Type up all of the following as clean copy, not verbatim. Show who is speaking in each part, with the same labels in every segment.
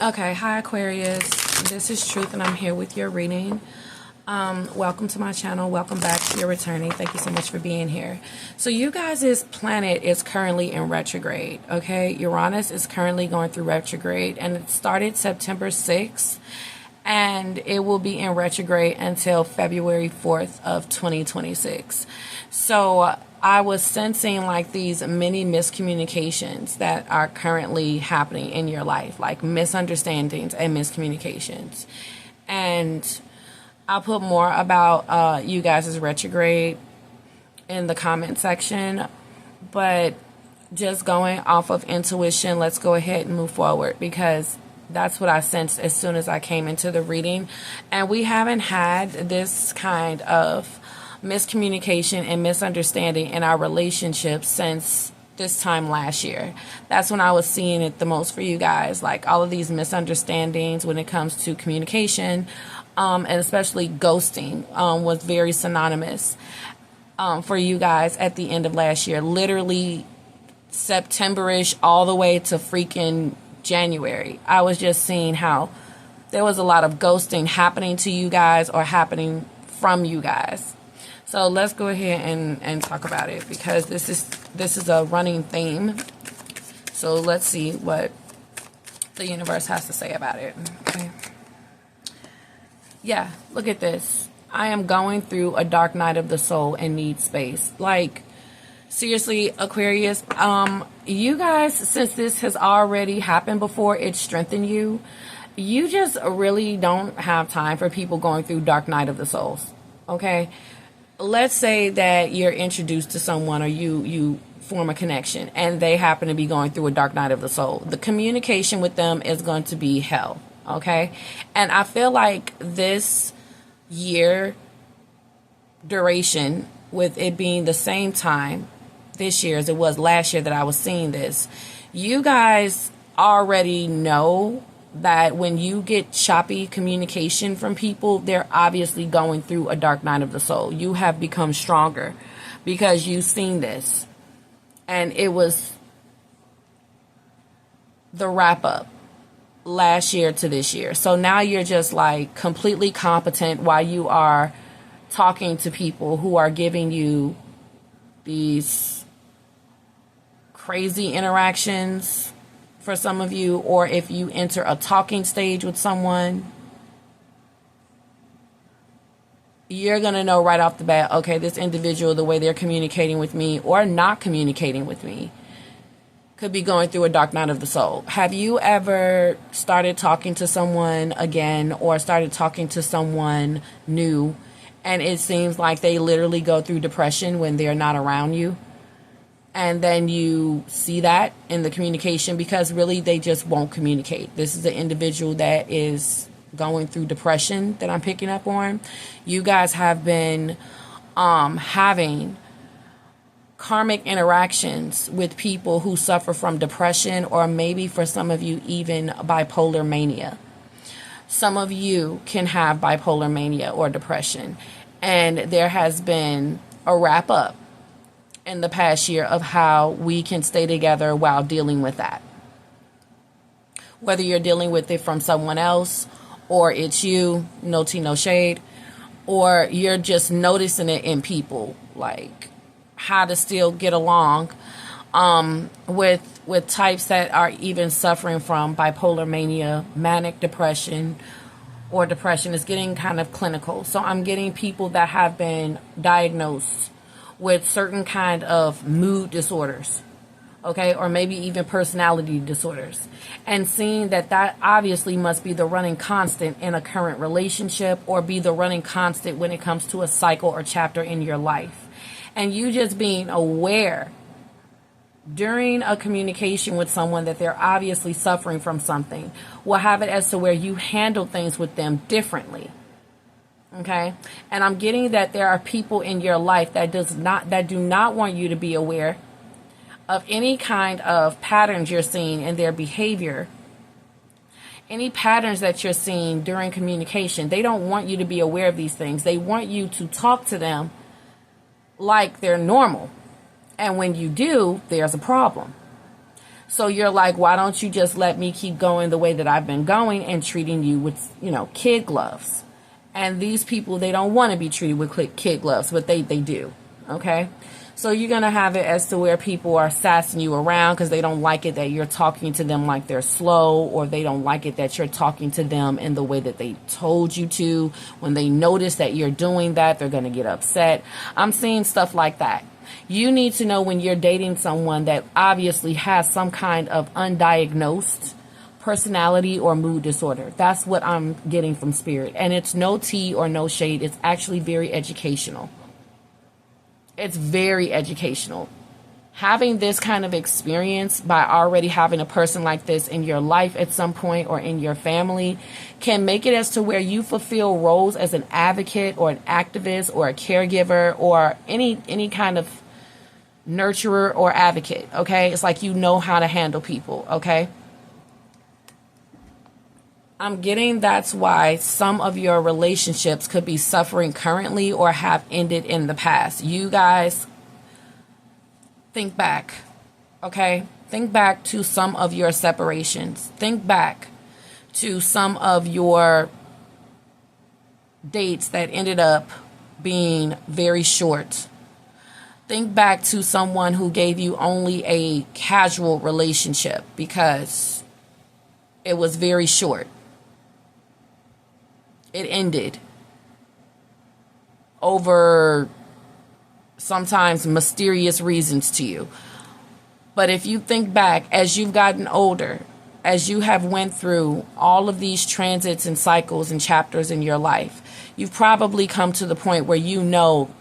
Speaker 1: Okay, hi Aquarius. This is Truth and I'm here with your reading. Welcome to my channel. Welcome back if you're returning. Thank you so much for being here. So you guys' planet is currently in retrograde, okay? Uranus is currently going through retrograde and it started September 6th and it will be in retrograde until February 4th of 2026. So I was sensing like these many miscommunications that are currently happening in your life, like misunderstandings and miscommunications. And I'll put more about you guys' retrograde in the comment section, but just going off of intuition, let's go ahead and move forward because that's what I sensed as soon as I came into the reading. And we haven't had this kind of miscommunication and misunderstanding in our relationship since this time last year. That's when I was seeing it the most for you guys, like all of these misunderstandings when it comes to communication, and especially ghosting was very synonymous for you guys at the end of last year, literally September-ish all the way to freaking January. I was just seeing how there was a lot of ghosting happening to you guys or happening from you guys. So let's go ahead and talk about it because this is a running theme. So let's see what the universe has to say about it. Okay. Yeah, look at this. I am going through a dark night of the soul and need space. Like, seriously, Aquarius, you guys, since this has already happened before, it strengthened you. You just really don't have time for people going through dark night of the souls. Okay. Let's say that you're introduced to someone or you form a connection and they happen to be going through a dark night of the soul. The communication with them is going to be hell, okay? And I feel like this year duration, with it being the same time this year as it was last year that I was seeing this, you guys already know that when you get choppy communication from people, they're obviously going through a dark night of the soul. You have become stronger because you've seen this. And it was the wrap up last year to this year. So now you're just like completely competent while you are talking to people who are giving you these crazy interactions for some of you, or if you enter a talking stage with someone, you're going to know right off the bat, okay, this individual, the way they're communicating with me or not communicating with me could be going through a dark night of the soul. Have you ever started talking to someone again or started talking to someone new and it seems like they literally go through depression when they're not around you? And then you see that in the communication because really they just won't communicate. This is an individual that is going through depression that I'm picking up on. You guys have been having karmic interactions with people who suffer from depression, or maybe for some of you even bipolar mania. Some of you can have bipolar mania or depression, and there has been a wrap up in the past year of how we can stay together while dealing with that. Whether you're dealing with it from someone else or it's you, no tea, no shade, or you're just noticing it in people, like how to still get along with types that are even suffering from bipolar mania, manic depression, or depression is getting kind of clinical. So I'm getting people that have been diagnosed with certain kind of mood disorders, okay, or maybe even personality disorders, and seeing that obviously must be the running constant in a current relationship or be the running constant when it comes to a cycle or chapter in your life. And you just being aware during a communication with someone that they're obviously suffering from something will have it as to where you handle things with them differently. Okay. And I'm getting that there are people in your life that do not want you to be aware of any kind of patterns you're seeing in their behavior, any patterns that you're seeing during communication. They don't want you to be aware of these things. They want you to talk to them like they're normal. And when you do, there's a problem. So you're like, why don't you just let me keep going the way that I've been going and treating you with, kid gloves? And these people, they don't want to be treated with kid gloves, but they do. Okay? So you're going to have it as to where people are sassing you around because they don't like it that you're talking to them like they're slow, or they don't like it that you're talking to them in the way that they told you to. When they notice that you're doing that, they're going to get upset. I'm seeing stuff like that. You need to know when you're dating someone that obviously has some kind of undiagnosed personality or mood disorder. That's what I'm getting from Spirit. And it's no tea or no shade. It's actually very educational. It's very educational. Having this kind of experience by already having a person like this in your life at some point or in your family can make it as to where you fulfill roles as an advocate or an activist or a caregiver or any kind of nurturer or advocate. Okay, it's like you know how to handle people. Okay, I'm getting that's why some of your relationships could be suffering currently or have ended in the past. You guys, think back, okay? Think back to some of your separations. Think back to some of your dates that ended up being very short. Think back to someone who gave you only a casual relationship because it was very short. It ended over sometimes mysterious reasons to you. But if you think back, as you've gotten older, as you have went through all of these transits and cycles and chapters in your life, you've probably come to the point where you know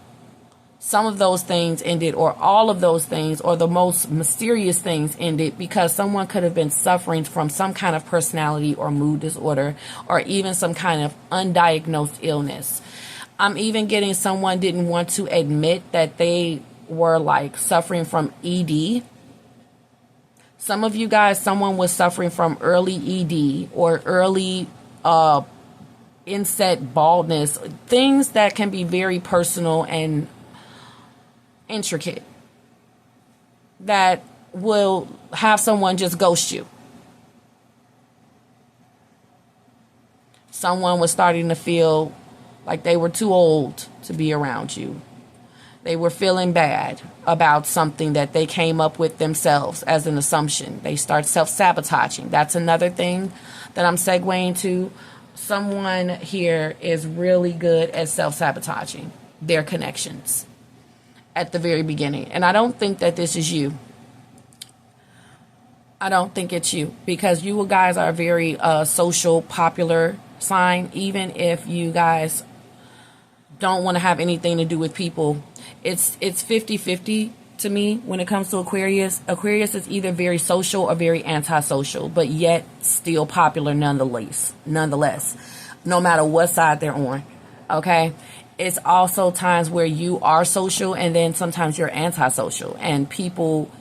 Speaker 1: some of those things ended, or all of those things, or the most mysterious things ended because someone could have been suffering from some kind of personality or mood disorder, or even some kind of undiagnosed illness. I'm even getting someone didn't want to admit that they were like suffering from ED. Some of you guys, someone was suffering from early ED or early inset baldness, things that can be very personal and intricate, that will have someone just ghost you. Someone was starting to feel like they were too old to be around you. They were feeling bad about something that they came up with themselves as an assumption. They start self-sabotaging. That's another thing that I'm segueing to. Someone here is really good at self-sabotaging their connections at the very beginning. And I don't think that this is you. I don't think it's you, because you guys are a very social, popular sign. Even if you guys don't want to have anything to do with people, it's 50-50 to me when it comes to Aquarius. Aquarius is either very social or very antisocial, but yet still popular nonetheless, no matter what side they're on. Okay? It's also times where you are social and then sometimes you're antisocial, and people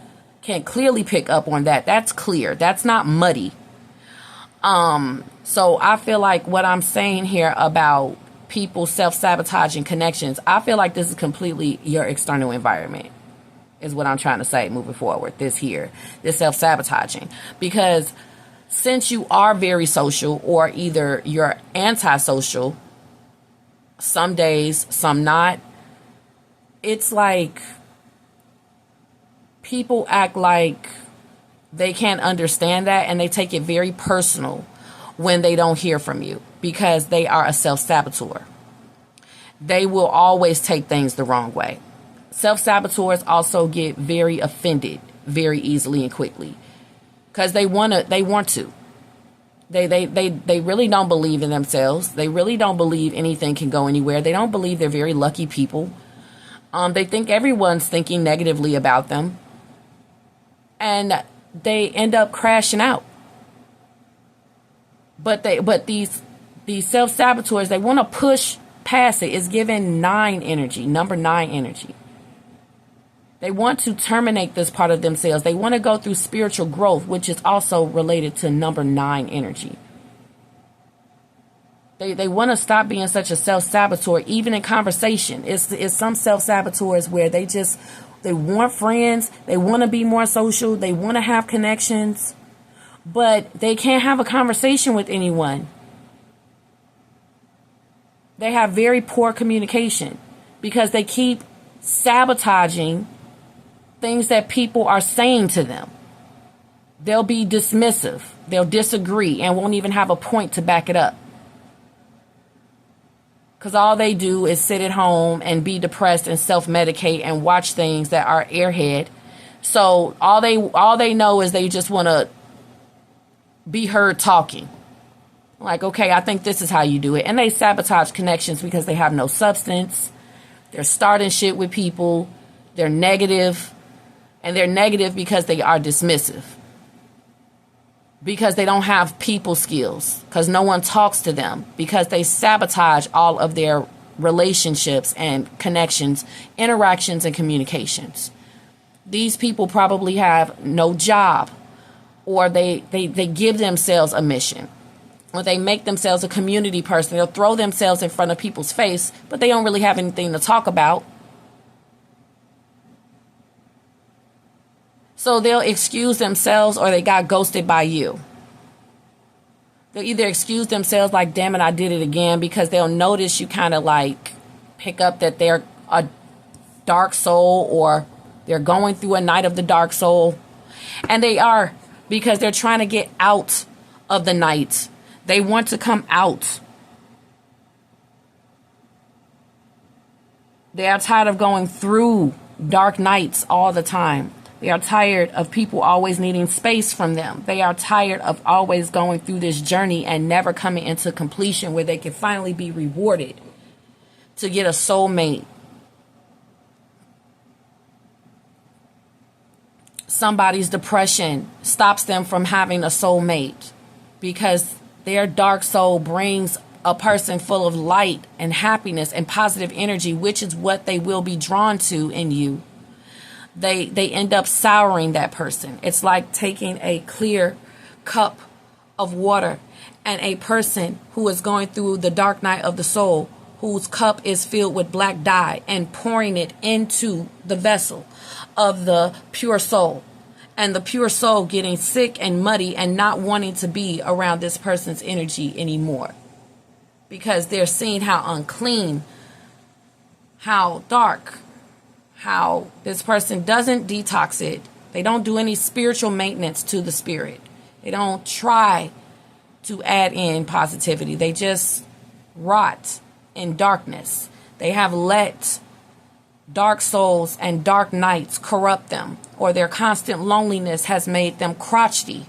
Speaker 1: can clearly pick up on that. That's clear. That's not muddy. So I feel like what I'm saying here about people self-sabotaging connections, I feel like this is completely your external environment, is what I'm trying to say moving forward. This self-sabotaging. Because since you are very social, or either you're antisocial, some days, some not, it's like people act like they can't understand that, and they take it very personal when they don't hear from you, because they are a self-saboteur. They will always take things the wrong way. Self-saboteurs also get very offended very easily and quickly because they want to. They really don't believe in themselves. They really don't believe anything can go anywhere. They don't believe they're very lucky people. They think everyone's thinking negatively about them, and they end up crashing out. But these self-saboteurs, they want to push past it. It's given number 9 energy. They want to terminate this part of themselves. They want to go through spiritual growth, which is also related to number 9 energy. They want to stop being such a self-saboteur, even in conversation. It's some self-saboteurs where they just They want friends. They want to be more social. They want to have connections. But they can't have a conversation with anyone. They have very poor communication because they keep sabotaging things that people are saying to them. They'll be dismissive. They'll disagree and won't even have a point to back it up. Because all they do is sit at home and be depressed and self-medicate and watch things that are airhead. So all they know is they just want to be heard talking. Like, okay, I think this is how you do it. And they sabotage connections because they have no substance. They're starting shit with people. They're negative. And they're negative because they are dismissive. Because they don't have people skills. Because no one talks to them. Because they sabotage all of their relationships and connections, interactions and communications. These people probably have no job. Or they give themselves a mission. Or they make themselves a community person. They'll throw themselves in front of people's face, but they don't really have anything to talk about. So they'll excuse themselves or they got ghosted by you. They'll either excuse themselves like, damn it, I did it again, because they'll notice you kind of like pick up that they're a dark soul or they're going through a night of the dark soul. And they are, because they're trying to get out of the night. They want to come out. They are tired of going through dark nights all the time. They are tired of people always needing space from them. They are tired of always going through this journey and never coming into completion where they can finally be rewarded to get a soulmate. Somebody's depression stops them from having a soulmate because their dark soul brings a person full of light and happiness and positive energy, which is what they will be drawn to in you. They end up souring that person. It's like taking a clear cup of water and a person who is going through the dark night of the soul, whose cup is filled with black dye, and pouring it into the vessel of the pure soul. And the pure soul getting sick and muddy and not wanting to be around this person's energy anymore. Because they're seeing how unclean, how dark, how this person doesn't detox it. They don't do any spiritual maintenance to the spirit. They don't try to add in positivity. They just rot in darkness. They have let dark souls and dark nights corrupt them, or their constant loneliness has made them crotchety.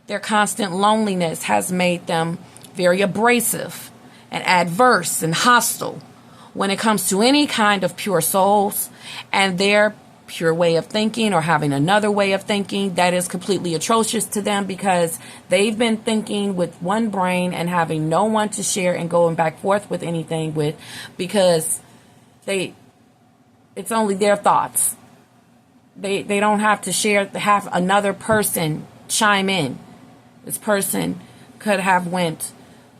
Speaker 1: Their constant loneliness has made them very abrasive and adverse and hostile when it comes to any kind of pure souls and their pure way of thinking, or having another way of thinking that is completely atrocious to them, because they've been thinking with one brain and having no one to share and going back forth with anything with, because it's only their thoughts. They don't have to have another person chime in. This person could have went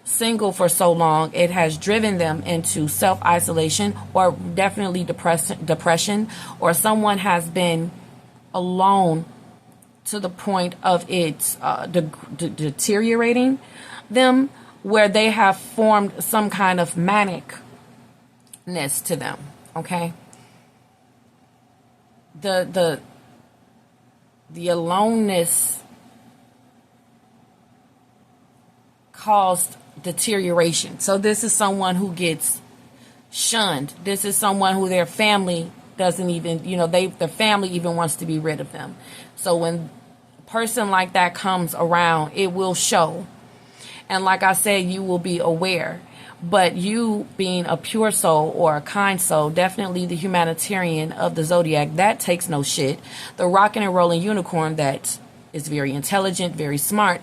Speaker 1: single for so long, it has driven them into self-isolation or definitely depression, or someone has been alone to the point of it deteriorating them, where they have formed some kind of manicness to them. Okay. The aloneness caused deterioration. So this is someone who gets shunned. This is someone who their family doesn't even, the family even wants to be rid of them. So when a person like that comes around, it will show. And like I said, you will be aware. But you being a pure soul or a kind soul, definitely the humanitarian of the zodiac, that takes no shit. The rockin' and rolling unicorn that is very intelligent, very smart,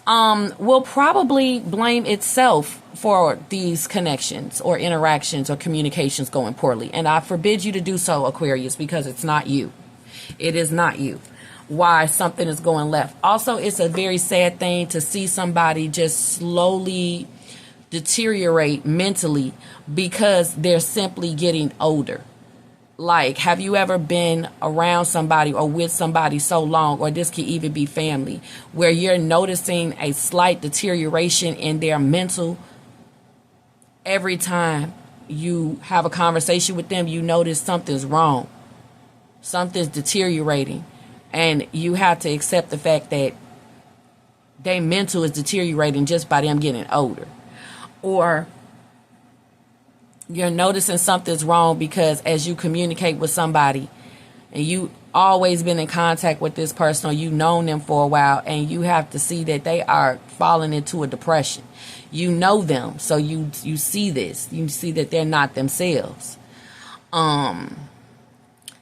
Speaker 1: will probably blame itself for these connections or interactions or communications going poorly. And I forbid you to do so, Aquarius, because it's not you. It is not you. Why something is going left. Also, it's a very sad thing to see somebody just slowly deteriorate mentally because they're simply getting older. Like, have you ever been around somebody or with somebody so long, or this could even be family, where you're noticing a slight deterioration in their mental every time you have a conversation with them? You notice something's wrong, something's deteriorating, and you have to accept the fact that their mental is deteriorating just by them getting older. Or you're noticing something's wrong because as you communicate with somebody and you always been in contact with this person, or you've known them for a while, and you have to see that they are falling into a depression. You know them, so you see this. You see that they're not themselves.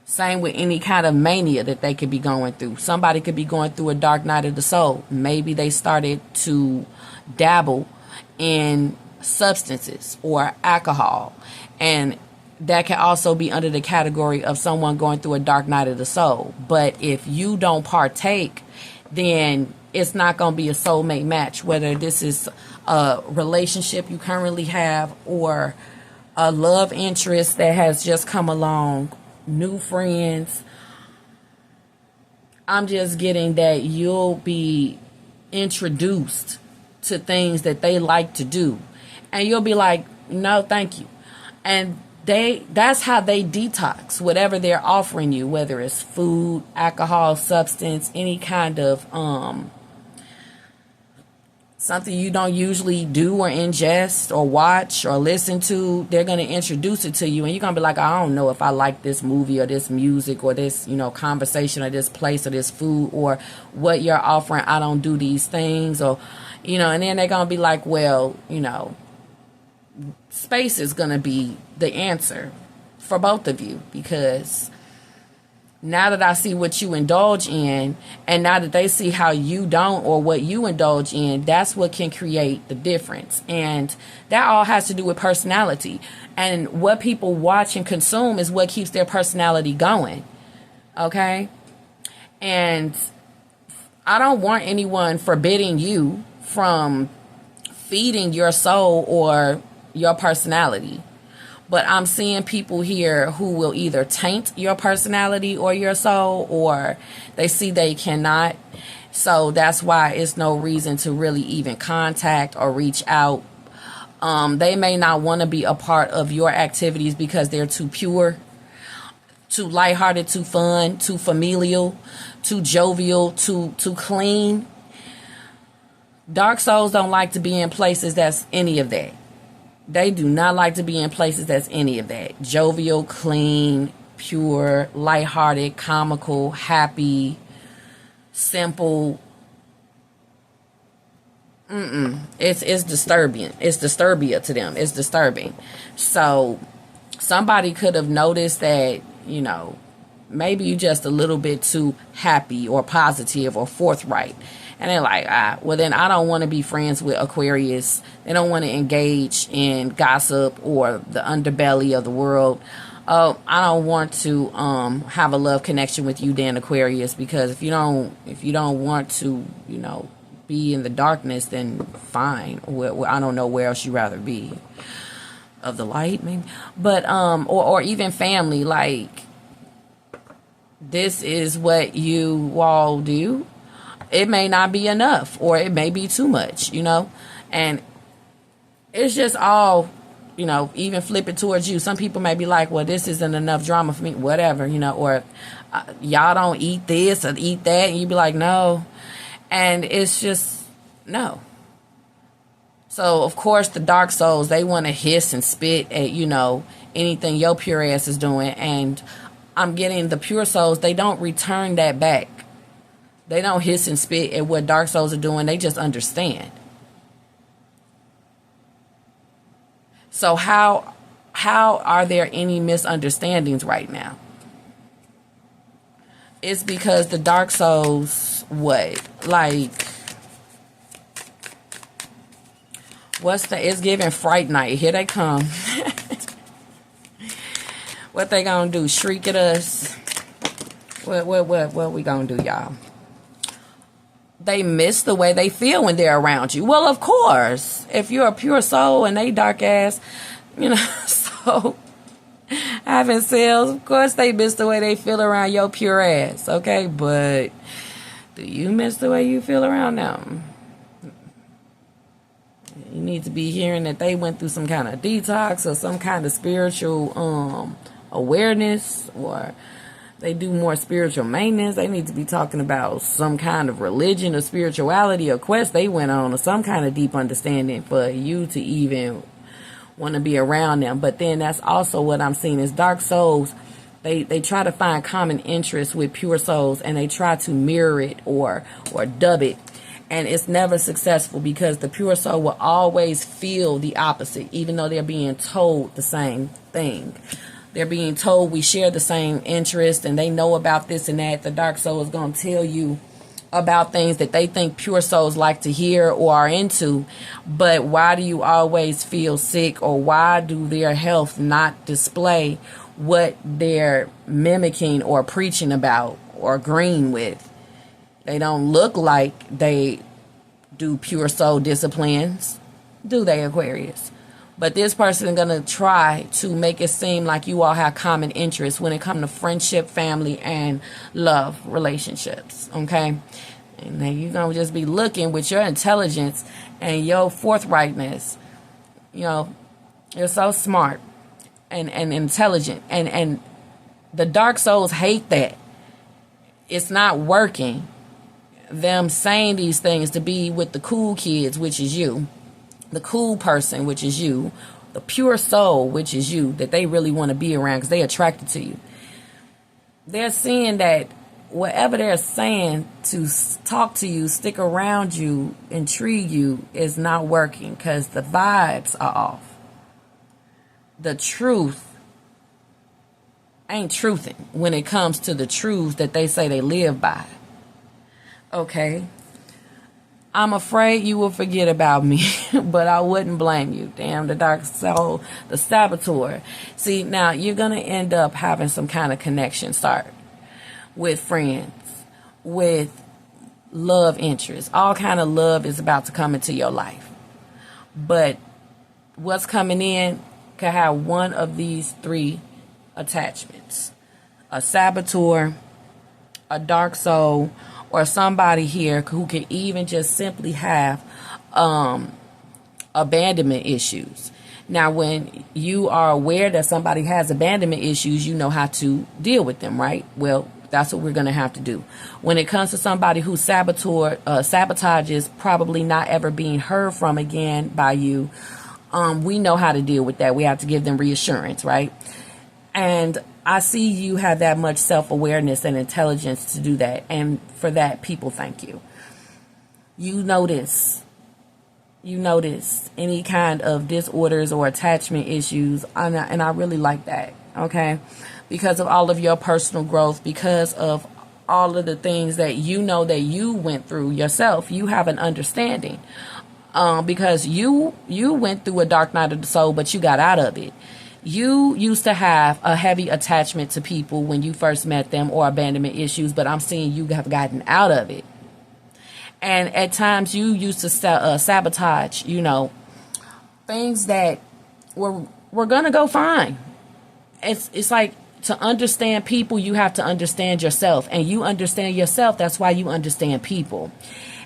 Speaker 1: Same with any kind of mania that they could be going through. Somebody could be going through a dark night of the soul. Maybe they started to dabble in substances or alcohol, and that can also be under the category of someone going through a dark night of the soul. But if you don't partake, then it's not going to be a soulmate match, whether this is a relationship you currently have or a love interest that has just come along, new friends. I'm just getting that you'll be introduced to things that they like to do, and you'll be like, no, thank you. And that's how they detox whatever they're offering you, whether it's food, alcohol, substance, any kind of something you don't usually do or ingest or watch or listen to. They're going to introduce it to you, and you're going to be like, I don't know if I like this movie or this music or this, conversation or this place or this food or what you're offering. I don't do these things, or, and then they're going to be like, well, space is going to be the answer for both of you, because now that I see what you indulge in, and now that they see how you don't or what you indulge in, that's what can create the difference. And that all has to do with personality. And what people watch and consume is what keeps their personality going. Okay? And I don't want anyone forbidding you from feeding your soul or your personality. But I'm seeing people here who will either taint your personality or your soul, or they see they cannot. So that's why it's no reason to really even contact or reach out. They may not want to be a part of your activities because they're too pure, too lighthearted, too fun, too familial, too jovial, too clean. Dark souls don't like to be in places that's any of that. They do not like to be in places that's any of that. Jovial, clean, pure, lighthearted, comical, happy, simple. It's disturbing. It's disturbia to them. It's disturbing. So somebody could have noticed that, maybe you're just a little bit too happy or positive or forthright. And they're like, well, then I don't want to be friends with Aquarius. They don't want to engage in gossip or the underbelly of the world. I don't want to have a love connection with you, then, Aquarius, because if you don't want to, be in the darkness, then fine. I don't know where else you'd rather be. Of the light, maybe. But or even family, like, this is what you all do. It may not be enough, or it may be too much, and it's just all, even flip it towards you. Some people may be like, well, this isn't enough drama for me, whatever, or y'all don't eat this or eat that. And you'd be like, no. And it's just, no. So, of course, the dark souls, they want to hiss and spit at, anything your pure ass is doing. And I'm getting the pure souls, they don't return that back. They don't hiss and spit at what dark souls are doing. They just understand. So how are there any misunderstandings right now? It's because the dark souls, it's giving fright night. Here they come. What they gonna do? Shriek at us? What we gonna do, y'all? They miss the way they feel when they're around you. Well, of course, if you're a pure soul and they dark ass, so having sales. Of course they miss the way they feel around your pure ass, okay? But do you miss the way you feel around them? You need to be hearing that they went through some kind of detox or some kind of spiritual awareness, or they do more spiritual maintenance. They need to be talking about some kind of religion or spirituality or quest they went on, or some kind of deep understanding for you to even want to be around them. But then that's also what I'm seeing is dark souls. They try to find common interests with pure souls, and they try to mirror it or dub it. And it's never successful, because the pure soul will always feel the opposite, even though they're being told the same thing. They're being told we share the same interest and they know about this and that. The dark soul is going to tell you about things that they think pure souls like to hear or are into. But why do you always feel sick, or why do their health not display what they're mimicking or preaching about or agreeing with? They don't look like they do pure soul disciplines, do they, Aquarius? But this person is going to try to make it seem like you all have common interests when it comes to friendship, family, and love relationships, okay? And then you're going to just be looking with your intelligence and your forthrightness. You know, you're so smart and intelligent. And the dark souls hate that. It's not working. Them saying these things to be with the cool kids, which is you, the cool person, which is you, the pure soul, which is you, that they really want to be around because they're attracted to you. They're seeing that whatever they're saying to talk to you, stick around you, intrigue you, is not working because the vibes are off. The truth ain't truthing when it comes to the truths that they say they live by. Okay, I'm afraid you will forget about me, but I wouldn't blame you. Damn, the dark soul, the saboteur. See, now you're going to end up having some kind of connection start with friends, with love interests. All kind of love is about to come into your life. But what's coming in could have one of these three attachments: a saboteur, a dark soul, or somebody here who can even just simply have abandonment issues. Now, when you are aware that somebody has abandonment issues, you know how to deal with them, right? Well, that's what we're going to have to do. When it comes to somebody who sabotages, probably not ever being heard from again by you, we know how to deal with that. We have to give them reassurance, right? And I see you have that much self-awareness and intelligence to do that. And for that, people thank you. You notice any kind of disorders or attachment issues. And I really like that. Okay. Because of all of your personal growth, because of all of the things that you know that you went through yourself, you have an understanding. Because you went through a dark night of the soul, but you got out of it. You used to have a heavy attachment to people when you first met them, or abandonment issues, but I'm seeing you have gotten out of it. And at times you used to sabotage, things that were going to go fine. It's like, to understand people, you have to understand yourself. And you understand yourself, that's why you understand people.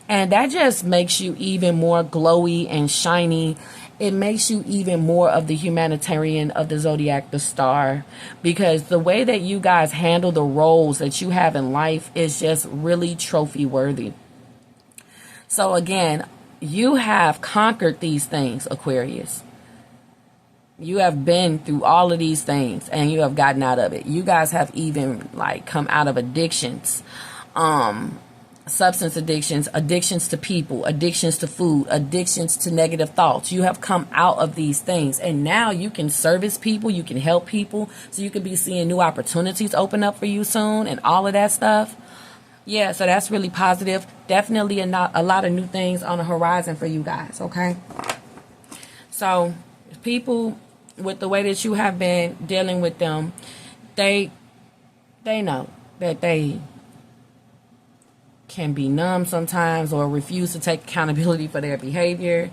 Speaker 1: And that just makes you even more glowy and shiny. It makes you even more of the humanitarian of the zodiac, the star, because the way that you guys handle the roles that you have in life is just really trophy worthy. So again, you have conquered these things, Aquarius. You have been through all of these things and you have gotten out of it. You guys have even come out of addictions, substance addictions, addictions to people, addictions to food, addictions to negative thoughts. You have come out of these things, and now you can service people, you can help people, so you could be seeing new opportunities open up for you soon and all of that stuff. Yeah, so that's really positive. Definitely a lot of new things on the horizon for you guys, okay? So people, with the way that you have been dealing with them, they know that they can be numb sometimes or refuse to take accountability for their behavior.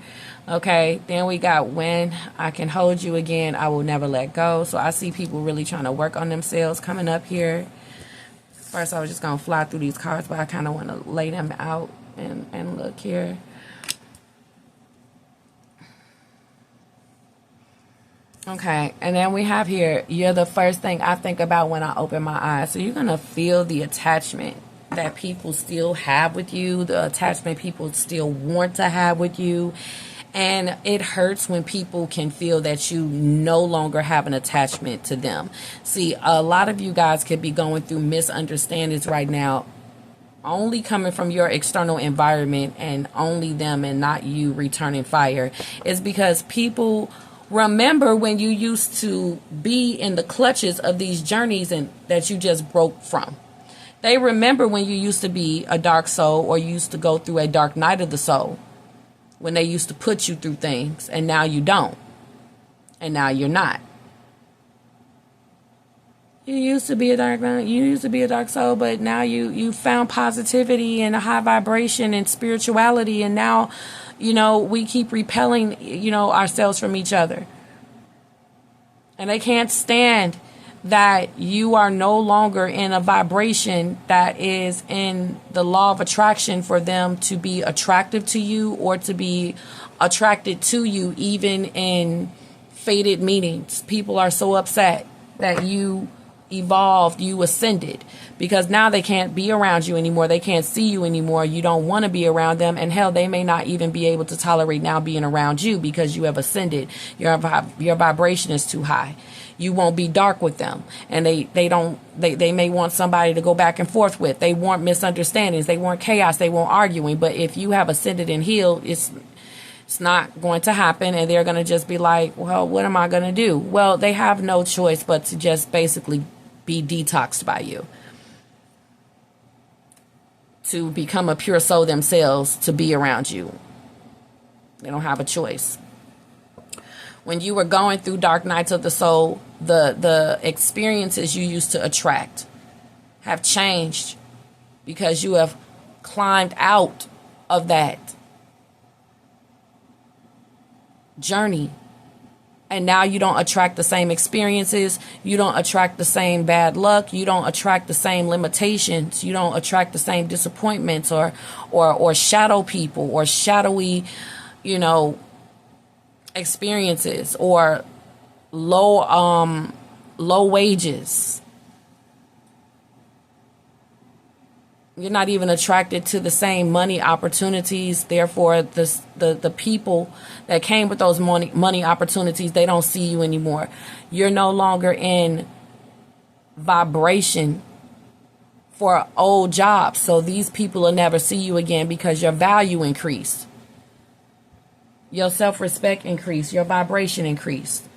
Speaker 1: Okay, then we got when I can hold you again, I will never let go. So I see people really trying to work on themselves coming up here. First, I was just going to fly through these cards, but I kind of want to lay them out and look here. Okay, and then we have here, you're the first thing I think about when I open my eyes. So you're going to feel the attachment that people still have with you, the attachment people still want to have with you. And it hurts when people can feel that you no longer have an attachment to them. See, a lot of you guys could be going through misunderstandings right now, only coming from your external environment and only them and not you returning fire. It's because people remember when you used to be in the clutches of these journeys and that you just broke from. They remember when you used to be a dark soul or you used to go through a dark night of the soul, when they used to put you through things and now you don't. And now you're not. You used to be a dark night, you used to be a dark soul, but now you found positivity and a high vibration and spirituality, and now, you know, we keep repelling, you know, ourselves from each other. And they can't stand that you are no longer in a vibration that is in the law of attraction for them to be attractive to you or to be attracted to you, even in fated meetings. People are so upset that you evolved, you ascended, because now they can't be around you anymore. They can't see you anymore. You don't want to be around them. And hell, they may not even be able to tolerate now being around you because you have ascended. Your vibration is too high. You won't be dark with them. And they may want somebody to go back and forth with. They want misunderstandings. They want chaos. They want arguing. But if you have ascended and healed, it's not going to happen. And they're going to just be like, well, what am I going to do? Well, they have no choice but to just basically be detoxed by you, to become a pure soul themselves, to be around you. They don't have a choice. When you were going through dark nights of the soul, the experiences you used to attract have changed because you have climbed out of that journey. And now you don't attract the same experiences. You don't attract the same bad luck. You don't attract the same limitations. You don't attract the same disappointments or shadow people or shadowy, you know, experiences or low wages. You're not even attracted to the same money opportunities. Therefore, the people that came with those money opportunities, they don't see you anymore. You're no longer in vibration for old jobs. So these people will never see you again because your value increased. Your self-respect increased. Your vibration increased.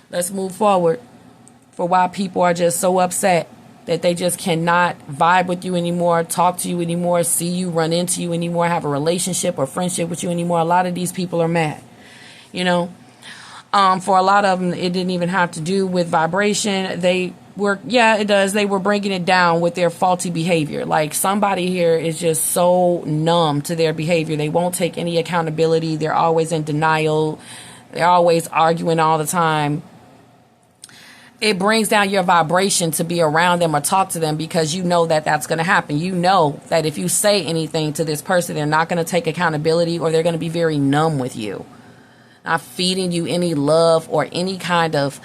Speaker 1: Let's move forward for why people are just so upset that they just cannot vibe with you anymore, talk to you anymore, see you, run into you anymore, have a relationship or friendship with you anymore. A lot of these people are mad, you know. For a lot of them, it didn't even have to do with vibration. They were, yeah, it does. They were bringing it down with their faulty behavior. Like somebody here is just so numb to their behavior. They won't take any accountability. They're always in denial. They're always arguing all the time. It brings down your vibration to be around them or talk to them because you know that that's going to happen. You know that if you say anything to this person, they're not going to take accountability or they're going to be very numb with you, not feeding you any love or any kind of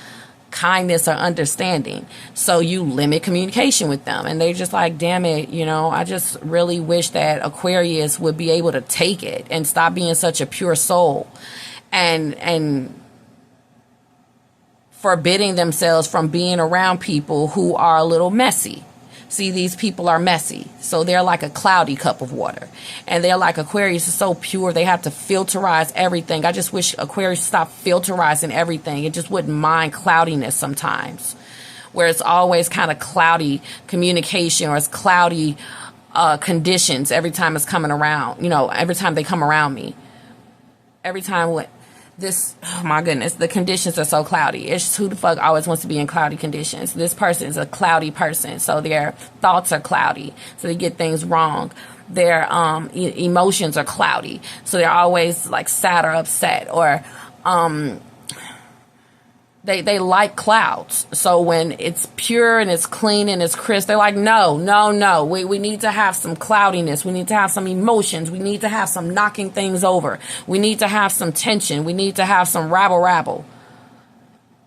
Speaker 1: kindness or understanding. So you limit communication with them and they're just like, damn it, you know, I just really wish that Aquarius would be able to take it and stop being such a pure soul and forbidding themselves from being around people who are a little messy. See, these people are messy. So they're like a cloudy cup of water. And they're like Aquarius is so pure. They have to filterize everything. I just wish Aquarius stopped filterizing everything. It just wouldn't mind cloudiness sometimes, where it's always kind of cloudy communication or it's cloudy conditions every time it's coming around. You know, every time they come around me. Every time this, oh my goodness, the conditions are so cloudy. It's who the fuck always wants to be in cloudy conditions. This person is a cloudy person, so their thoughts are cloudy, so they get things wrong. their emotions are cloudy. So they're always like sad or upset, or they like clouds. So when it's pure and it's clean and it's crisp, they're like, no. We need to have some cloudiness. We need to have some emotions. We need to have some knocking things over. We need to have some tension. We need to have some rabble.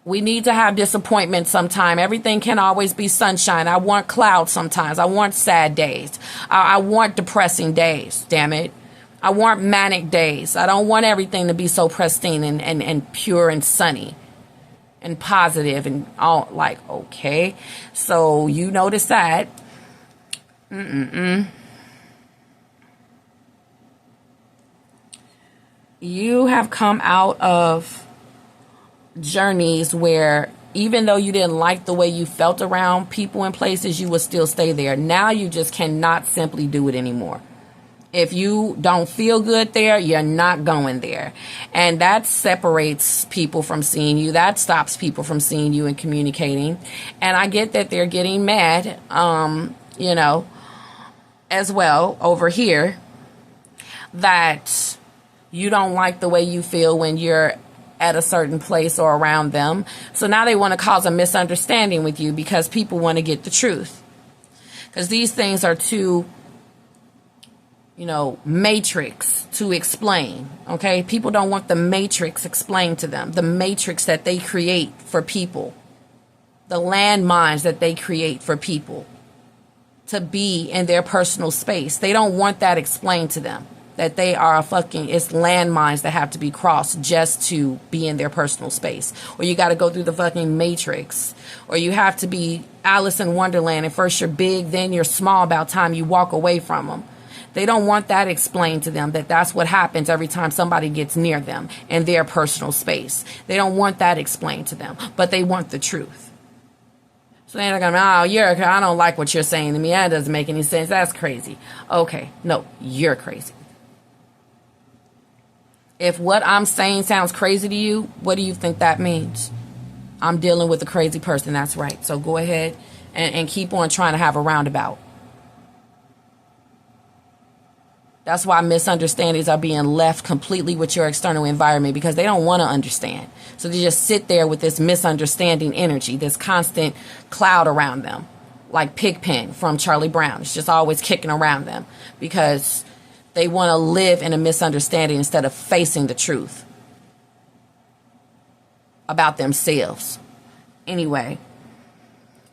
Speaker 1: We need to have disappointment sometime. Everything can always be sunshine. I want clouds sometimes. I want sad days. I want depressing days, damn it. I want manic days. I don't want everything to be so pristine and pure and sunny and positive and all. Like, okay, so you notice that. You have come out of journeys where even though you didn't like the way you felt around people and places, you would still stay there. Now you just cannot simply do it anymore. If you don't feel good there, you're not going there. And that separates people from seeing you. That stops people from seeing you and communicating. And I get that they're getting mad, as well over here, that you don't like the way you feel when you're at a certain place or around them. So now they want to cause a misunderstanding with you because people want to get the truth. Because these things are too matrix to explain. Okay, people don't want the matrix explained to them, the matrix that they create for people, the landmines that they create for people to be in their personal space. They don't want that explained to them, that they are it's landmines that have to be crossed just to be in their personal space. Or you got to go through the fucking matrix, or you have to be Alice in Wonderland, and first you're big, then you're small about time you walk away from them. They don't want that explained to them, that that's what happens every time somebody gets near them in their personal space. They don't want that explained to them, but they want the truth. So they're going, I don't like what you're saying to me. That doesn't make any sense. That's crazy. Okay, no, you're crazy. If what I'm saying sounds crazy to you, what do you think that means? I'm dealing with a crazy person. That's right. So go ahead and keep on trying to have a roundabout. That's why misunderstandings are being left completely with your external environment, because they don't want to understand. So they just sit there with this misunderstanding energy, this constant cloud around them, like Pigpen from Charlie Brown. It's just always kicking around them because they want to live in a misunderstanding instead of facing the truth about themselves. Anyway,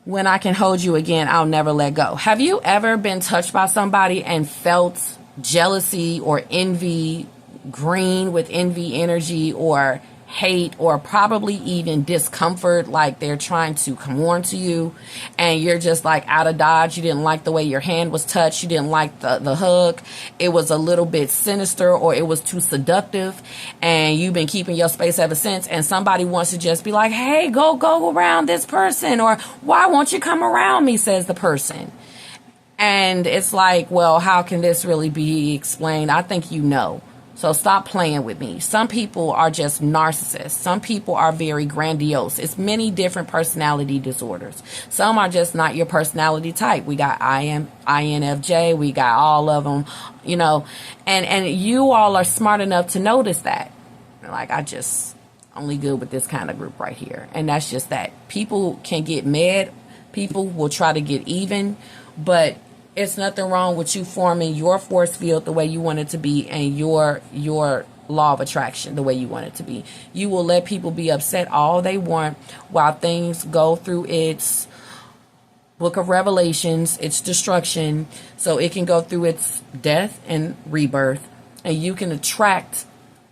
Speaker 1: when I can hold you again, I'll never let go. Have you ever been touched by somebody and felt jealousy or envy, green with envy energy, or hate, or probably even discomfort, like they're trying to come on to you and you're just like out of dodge? You didn't like the way your hand was touched. You didn't like the hug. It was a little bit sinister, or it was too seductive, and you've been keeping your space ever since. And somebody wants to just be like, hey, go around this person, or why won't you come around me, says the person. And it's like, well, how can this really be explained? I think you know. So stop playing with me. Some people are just narcissists. Some people are very grandiose. It's many different personality disorders. Some are just not your personality type. We got INFJ. We got all of them, and you all are smart enough to notice that. Like, I just only good with this kind of group right here. And that's just that. People can get mad. People will try to get even, but it's nothing wrong with you forming your force field the way you want it to be, and your law of attraction the way you want it to be. You will let people be upset all they want while things go through its book of revelations, its destruction, so it can go through its death and rebirth, and you can attract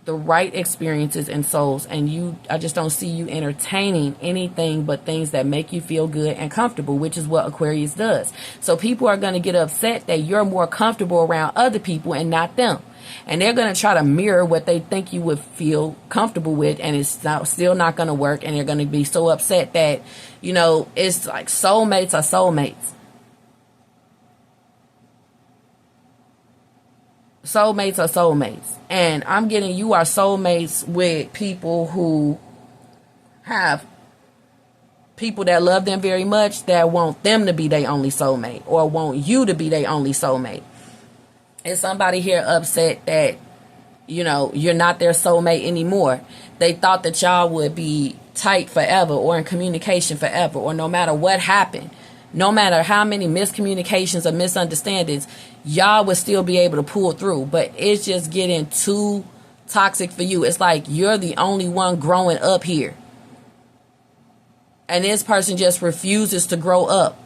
Speaker 1: the right experiences and souls. And I just don't see you entertaining anything but things that make you feel good and comfortable, which is what Aquarius does. So people are going to get upset that you're more comfortable around other people and not them. And they're going to try to mirror what they think you would feel comfortable with, and it's still not going to work. And they're going to be so upset that, it's like soulmates are soulmates. Soulmates are soulmates. And I'm getting, you are soulmates with people who have people that love them very much, that want them to be their only soulmate, or want you to be their only soulmate. Is somebody here upset that, you know, you're not their soulmate anymore? They thought that y'all would be tight forever, or in communication forever, or no matter what happened, no matter how many miscommunications or misunderstandings, y'all would still be able to pull through. But it's just getting too toxic for you. It's like you're the only one growing up here, and this person just refuses to grow up.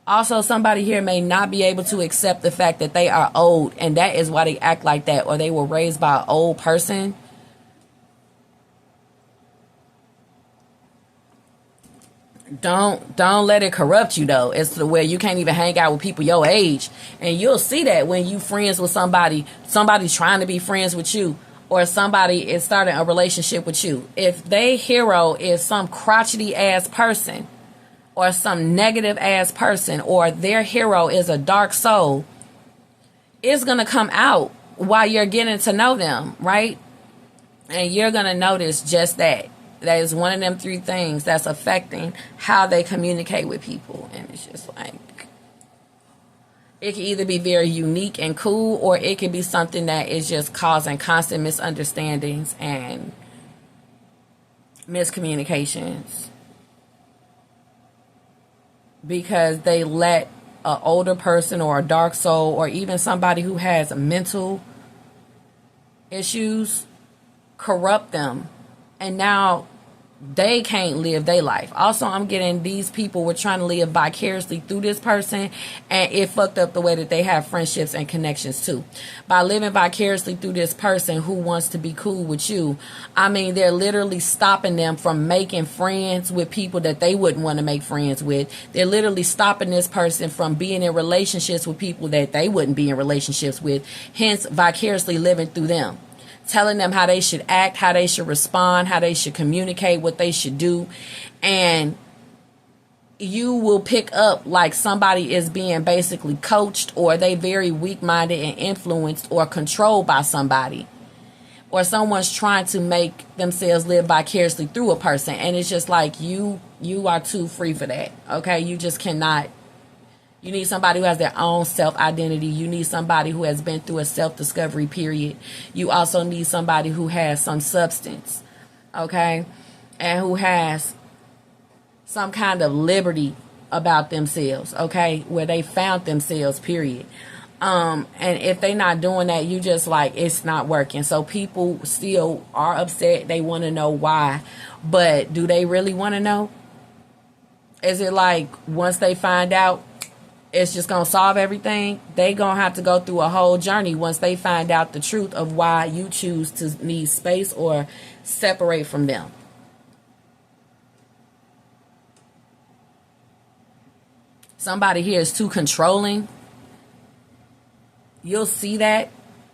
Speaker 1: Also, somebody here may not be able to accept the fact that they are old, and that is why they act like that, or they were raised by an old person. Don't let it corrupt you, though. It's to where you can't even hang out with people your age. And you'll see that when you friends with somebody's trying to be friends with you, or somebody is starting a relationship with you. If they hero is some crotchety ass person, or some negative ass person, or their hero is a dark soul, it's going to come out while you're getting to know them, right? And you're going to notice just that. That is one of them three things that's affecting how they communicate with people. And it's just like, it can either be very unique and cool, or it can be something that is just causing constant misunderstandings and miscommunications, because they let an older person or a dark soul, or even somebody who has mental issues, corrupt them. And now they can't live their life. Also, I'm getting these people were trying to live vicariously through this person, and it fucked up the way that they have friendships and connections too. By living vicariously through this person who wants to be cool with you, I mean, they're literally stopping them from making friends with people that they wouldn't want to make friends with. They're literally stopping this person from being in relationships with people that they wouldn't be in relationships with, hence vicariously living through them. Telling them how they should act, how they should respond, how they should communicate, what they should do. And you will pick up like somebody is being basically coached, or they very weak-minded and influenced or controlled by somebody. Or someone's trying to make themselves live vicariously through a person. And it's just like you are too free for that. Okay? You just cannot. You need somebody who has their own self-identity. You need somebody who has been through a self-discovery period. You also need somebody who has some substance, okay? And who has some kind of liberty about themselves, okay? Where they found themselves, period. And if they're not doing that, you just like, it's not working. So people still are upset. They want to know why. But do they really want to know? Is it like once they find out, it's just going to solve everything? They going to have to go through a whole journey once they find out the truth of why you choose to need space or separate from them. Somebody here is too controlling. You'll see that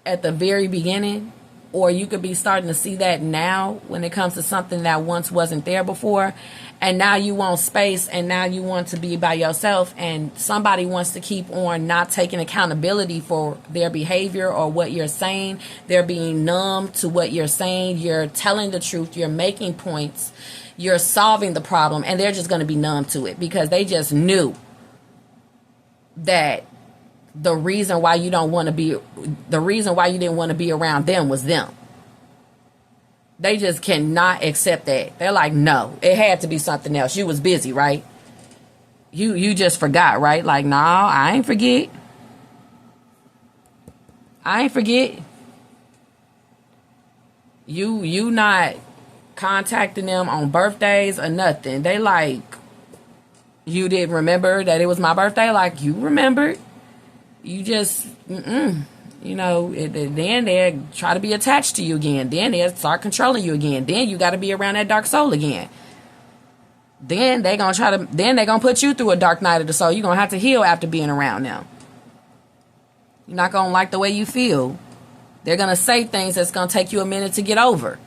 Speaker 1: at the very beginning, or you could be starting to see that now when it comes to something that once wasn't there before. And now you want space, and now you want to be by yourself, and somebody wants to keep on not taking accountability for their behavior or what you're saying. They're being numb to what you're saying. You're telling the truth. You're making points. You're solving the problem, and they're just going to be numb to it because they just knew that the reason why you didn't want to be around them was them. They just cannot accept that. They're like, no, it had to be something else. You was busy, right? You just forgot, right? Like, no, I ain't forget. You not contacting them on birthdays or nothing. They like, you didn't remember that it was my birthday? Like, you remembered. You just, you know, then they try to be attached to you again. Then they start controlling you again. Then you got to be around that dark soul again. Then they gonna put you through a dark night of the soul. You're gonna have to heal after being around them. You're not gonna like the way you feel. They're gonna say things that's gonna take you a minute to get over.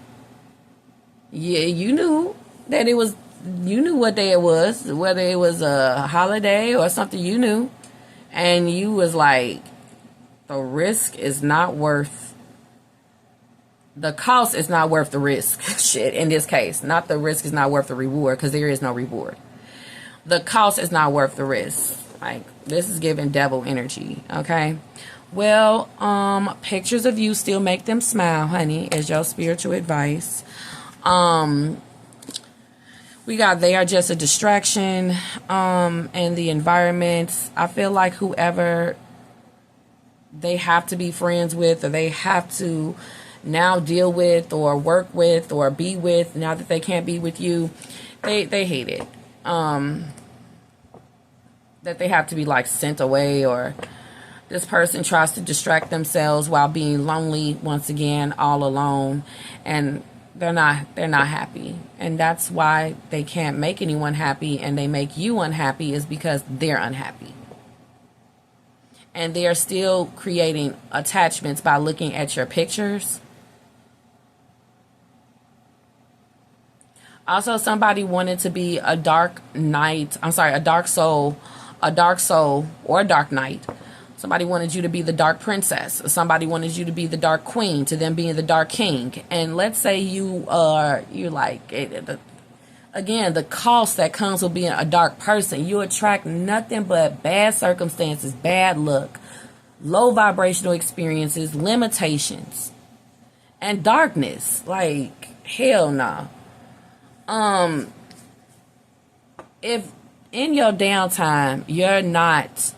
Speaker 1: Yeah, you knew that you knew what day it was, whether it was a holiday or something, you knew. And you was like, the risk is not worth, the cost is not worth the risk. Shit, in this case, not the risk is not worth the reward, because there is no reward. The cost is not worth the risk. Like, this is giving devil energy, okay? Well, pictures of you still make them smile, honey, as your spiritual advice. We got they are just a distraction, and the environment. I feel like whoever they have to be friends with, or they have to now deal with, or work with, or be with, now that they can't be with you, they hate it. That they have to be like sent away, or this person tries to distract themselves while being lonely once again, all alone, and they're not happy. And that's why they can't make anyone happy, and they make you unhappy, is because they're unhappy. And they're still creating attachments by looking at your pictures. Also, somebody wanted to be a dark knight. I'm sorry, a dark soul or a dark knight. Somebody wanted you to be the dark princess. Somebody wanted you to be the dark queen, to them being the dark king. And let's say you're like, again, the cost that comes with being a dark person, you attract nothing but bad circumstances, bad luck, low vibrational experiences, limitations, and darkness. Like, hell no. If in your downtime you're not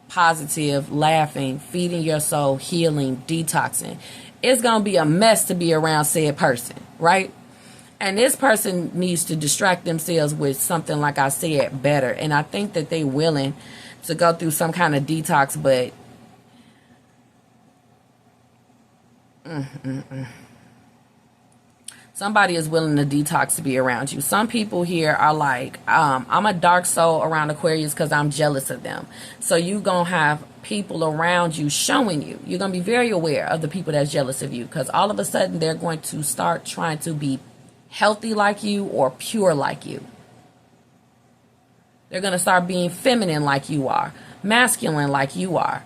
Speaker 1: positive, laughing, feeding your soul, healing, detoxing, it's gonna be a mess to be around said person, right? And this person needs to distract themselves with something, like I said, better. And I think that they're willing to go through some kind of detox, but somebody is willing to detox to be around you. Some people here are like, I'm a dark soul around Aquarius because I'm jealous of them. So you're going to have people around you showing you. You're going to be very aware of the people that's jealous of you, because all of a sudden they're going to start trying to be healthy like you or pure like you. They're going to start being feminine like you are, masculine like you are,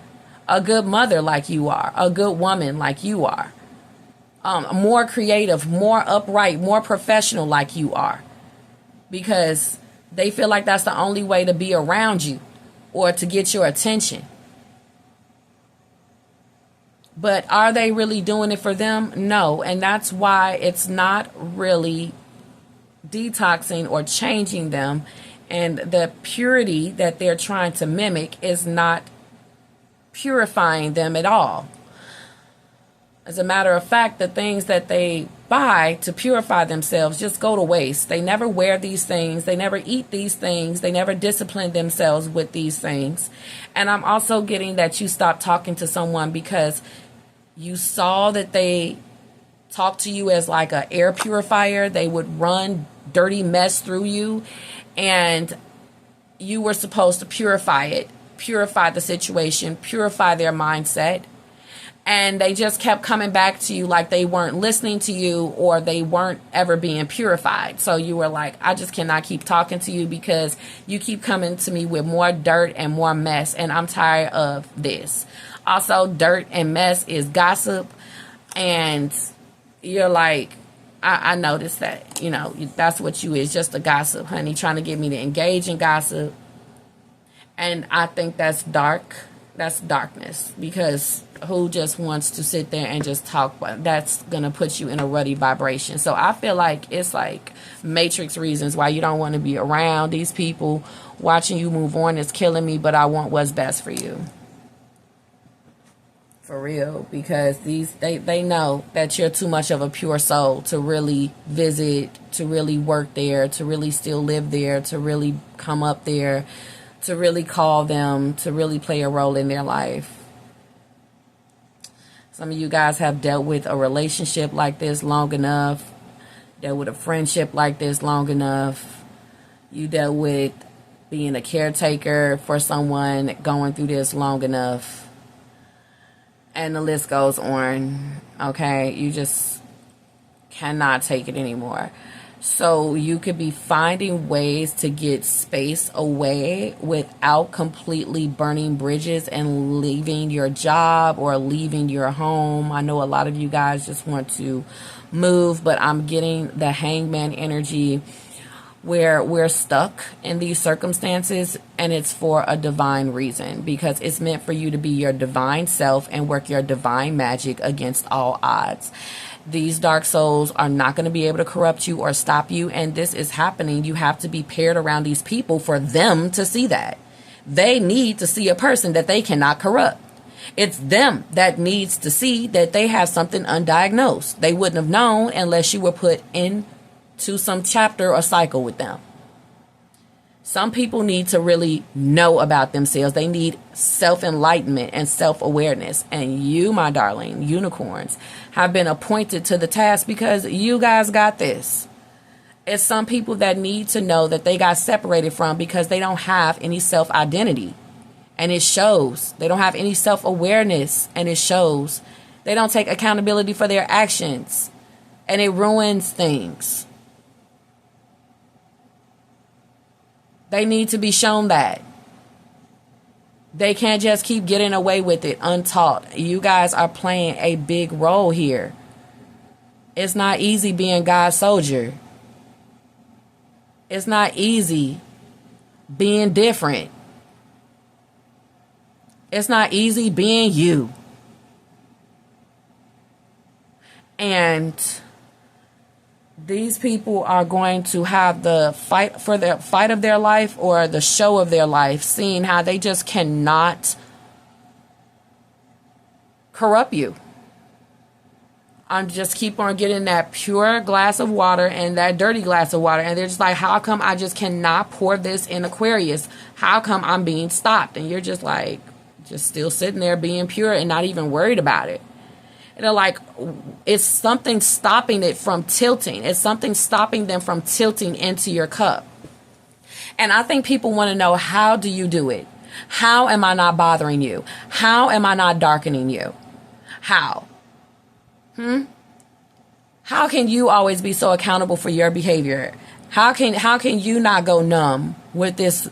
Speaker 1: a good mother like you are, a good woman like you are. More creative, more upright, more professional like you are, because they feel like that's the only way to be around you or to get your attention. But are they really doing it for them? No. And that's why it's not really detoxing or changing them. And the purity that they're trying to mimic is not purifying them at all. As a matter of fact, the things that they buy to purify themselves just go to waste. They never wear these things. They never eat these things. They never discipline themselves with these things. And I'm also getting that you stopped talking to someone because you saw that they talked to you as like an air purifier. They would run dirty mess through you, and you were supposed to purify it, purify the situation, purify their mindset. And they just kept coming back to you like they weren't listening to you, or they weren't ever being purified. So you were like, I just cannot keep talking to you because you keep coming to me with more dirt and more mess, and I'm tired of this. Also, dirt and mess is gossip. And you're like, I noticed that, that's what you is, just a gossip, honey, trying to get me to engage in gossip. And I think that's dark. That's darkness, because who just wants to sit there and just talk? That's going to put you in a ruddy vibration. So I feel like it's like matrix reasons why you don't want to be around these people. Watching you move on is killing me, but I want what's best for you. For real, because they know that you're too much of a pure soul to really visit, to really work there, to really still live there, to really come up there, to really call them, to really play a role in their life. Some of you guys have dealt with a relationship like this long enough, dealt with a friendship like this long enough. You dealt with being a caretaker for someone, going through this long enough. And the list goes on, okay? You just cannot take it anymore. So you could be finding ways to get space away without completely burning bridges and leaving your job or leaving your home. I know a lot of you guys just want to move, but I'm getting the hangman energy. where we're stuck in these circumstances, and it's for a divine reason, because it's meant for you to be your divine self and work your divine magic against all odds. These dark souls are not going to be able to corrupt you or stop you, and this is happening. You have to be paired around these people for them to see that. They need to see a person that they cannot corrupt. It's them that needs to see that they have something undiagnosed. They wouldn't have known unless you were put into some chapter or cycle with them. Some people need to really know about themselves. They need self-enlightenment and self-awareness. And you, my darling unicorns, have been appointed to the task because you guys got this. It's some people that need to know that they got separated from because they don't have any self-identity. And it shows. They don't have any self-awareness, and it shows. They don't take accountability for their actions, and it ruins things. They need to be shown that. They can't just keep getting away with it untaught. You guys are playing a big role here. It's not easy being God's soldier. It's not easy being different. It's not easy being you. And these people are going to have the fight for the fight of their life, or the show of their life, seeing how they just cannot corrupt you. I'm just keep on getting that pure glass of water and that dirty glass of water. And they're just like, how come I just cannot pour this in Aquarius? How come I'm being stopped? And you're just like, just still sitting there being pure and not even worried about it. And they're like, it's something stopping it from tilting. It's something stopping them from tilting into your cup. And I think people want to know, how do you do it? How am I not bothering you? How am I not darkening you? How? How can you always be so accountable for your behavior? How can you not go numb with this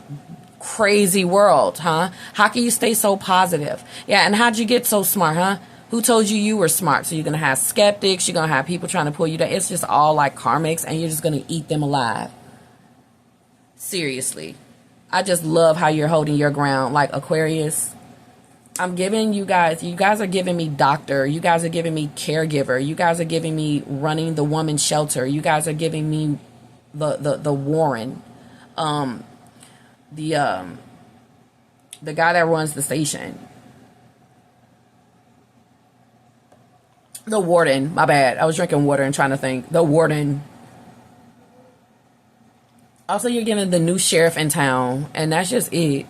Speaker 1: crazy world, huh? How can you stay so positive? Yeah, and how'd you get so smart, huh? Who told you you were smart? So you're going to have skeptics, you're going to have people trying to pull you down. It's just all like karmics, and you're just going to eat them alive. Seriously. I just love how you're holding your ground, like Aquarius. I'm giving you guys are giving me doctor, you guys are giving me caregiver, you guys are giving me running the woman's shelter, you guys are giving me the Warren, the guy that runs the station, the warden. My bad, I was drinking water and trying to think. The warden. Also, you're getting the new sheriff in town, and that's just it.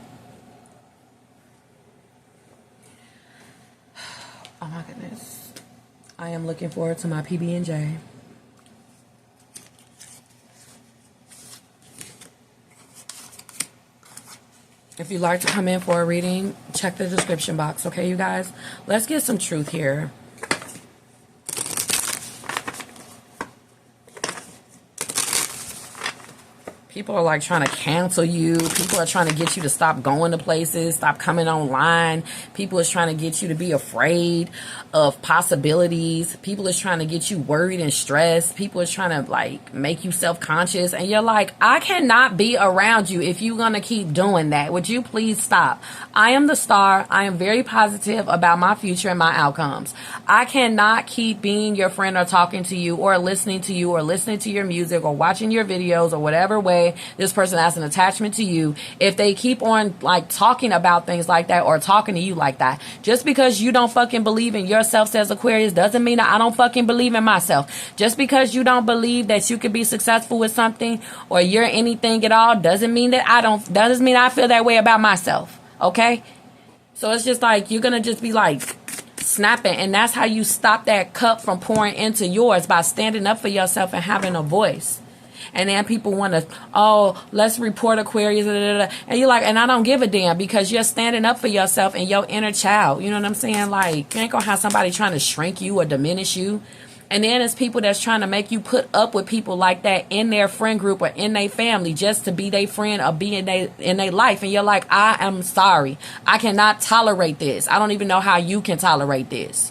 Speaker 1: Oh my goodness, I am looking forward to my PB&J. If you'd like to come in for a reading, check the description box, okay, you guys? Let's get some truth here. People are like trying to cancel you. People are trying to get you to stop going to places, stop coming online. People is trying to get you to be afraid of possibilities. People is trying to get you worried and stressed. People is trying to like make you self-conscious. And you're like, I cannot be around you if you're going to keep doing that. Would you please stop? I am the star. I am very positive about my future and my outcomes. I cannot keep being your friend or talking to you or listening to you or listening to your music or watching your videos or whatever way this person has an attachment to you, if they keep on like talking about things like that or talking to you like that. Just because you don't fucking believe in yourself, says Aquarius, doesn't mean that I don't fucking believe in myself. Just because you don't believe that you could be successful with something or you're anything at all doesn't mean that doesn't mean I feel that way about myself. Okay? So it's just like you're gonna just be like snapping, and that's how you stop that cup from pouring into yours, by standing up for yourself and having a voice. And then people want to, oh, let's report Aquarius, and you're like, and I don't give a damn, because you're standing up for yourself and your inner child. You know what I'm saying? Like, you ain't gonna have somebody trying to shrink you or diminish you. And then it's people that's trying to make you put up with people like that in their friend group or in their family just to be their friend or be in their life. And you're like, I am sorry. I cannot tolerate this. I don't even know how you can tolerate this.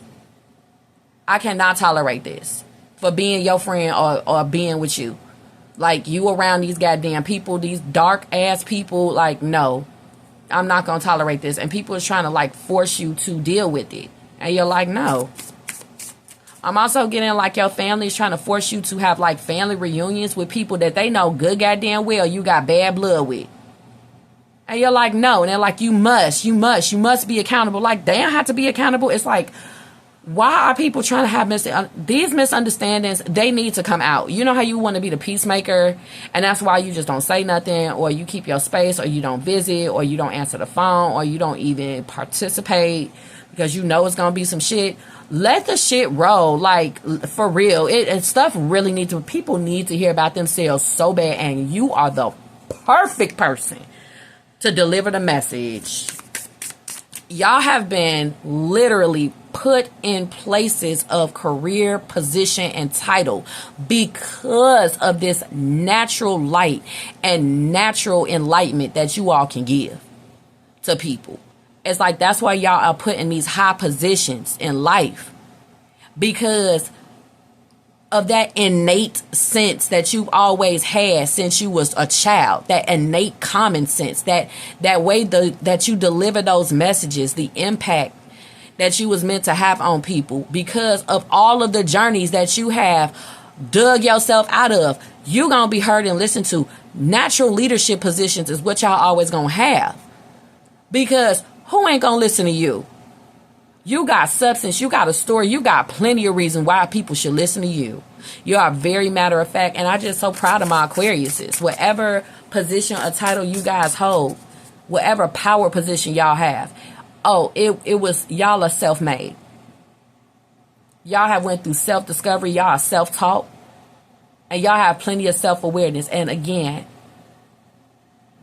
Speaker 1: I cannot tolerate this for being your friend or being with you. Like, you around these goddamn people, these dark ass people, like, no, I'm not going to tolerate this. And people is trying to, like, force you to deal with it. And you're like, no. I'm also getting, like, your family is trying to force you to have, like, family reunions with people that they know good goddamn well you got bad blood with. And you're like, no. And they're like, you must be accountable. Like, they don't have to be accountable. It's like, why are people trying to have these misunderstandings? They need to come out. You know how you want to be the peacemaker, and that's why you just don't say nothing, or you keep your space, or you don't visit, or you don't answer the phone, or you don't even participate because you know it's gonna be some shit. Let the shit roll, like, for real. Stuff really needs to. People need to hear about themselves so bad, and you are the perfect person to deliver the message. Y'all have been literally put in places of career, position, and title because of this natural light and natural enlightenment that you all can give to people. It's like, that's why y'all are put in these high positions in life, because of that innate sense that you've always had since you was a child, that innate common sense, that way that you deliver those messages, the impact that you was meant to have on people, because of all of the journeys that you have dug yourself out of. You gonna be heard and listened to. Natural leadership positions is what y'all always gonna have, because who ain't gonna listen to you? You got substance, you got a story, you got plenty of reason why people should listen to you. You are very matter of fact, and I'm just so proud of my Aquariuses. Whatever position or title you guys hold, whatever power position y'all have, it was, y'all are self-made. Y'all have went through self-discovery, y'all are self-taught, and y'all have plenty of self-awareness. And again,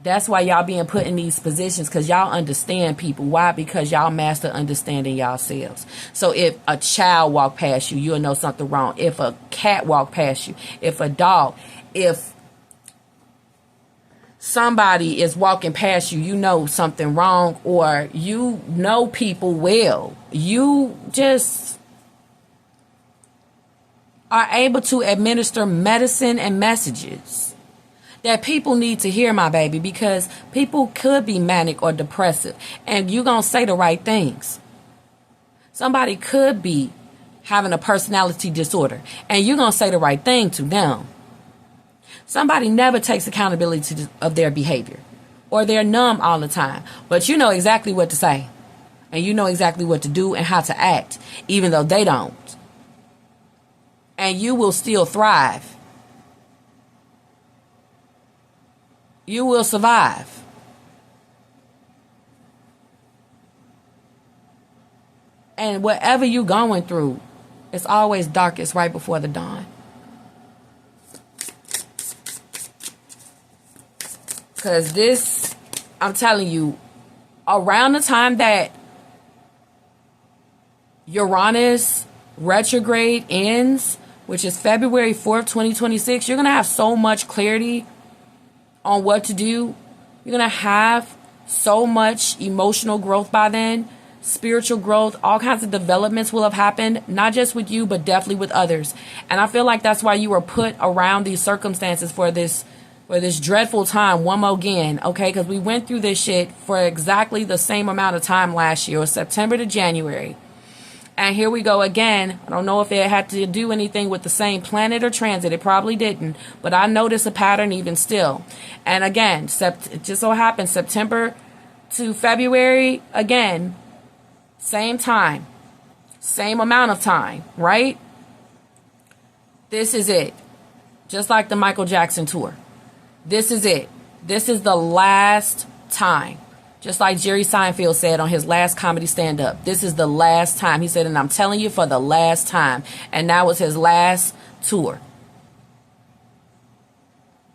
Speaker 1: that's why y'all being put in these positions, because y'all understand people. Why? Because y'all master understanding yourselves. So if a child walk past you, you'll know something wrong. If a cat walk past you, if a dog, if somebody is walking past you, you know something wrong, or you know people well. You just are able to administer medicine and messages that people need to hear, my baby, because people could be manic or depressive, and you gonna say the right things. Somebody could be having a personality disorder, and you're gonna say the right thing to them. Somebody never takes accountability of their behavior, or they're numb all the time, but you know exactly what to say, and you know exactly what to do and how to act, even though they don't. And you will still thrive. You will survive. And whatever you're going through, it's always darkest right before the dawn. Because this, I'm telling you, around the time that Uranus retrograde ends, which is February 4th, 2026, you're going to have so much clarity on what to do. You're going to have so much emotional growth by then, spiritual growth, all kinds of developments will have happened, not just with you, but definitely with others. And I feel like that's why you were put around these circumstances for this dreadful time one more again, okay? Because we went through this shit for exactly the same amount of time last year, September to January. And here we go again. I don't know if it had to do anything with the same planet or transit. It probably didn't. But I noticed a pattern even still. And again, it just so happens September to February, again, same time. Same amount of time, right? This is it. Just like the Michael Jackson tour. This is it. This is the last time. Just like Jerry Seinfeld said on his last comedy stand-up. This is the last time. He said, and I'm telling you for the last time. And that was his last tour.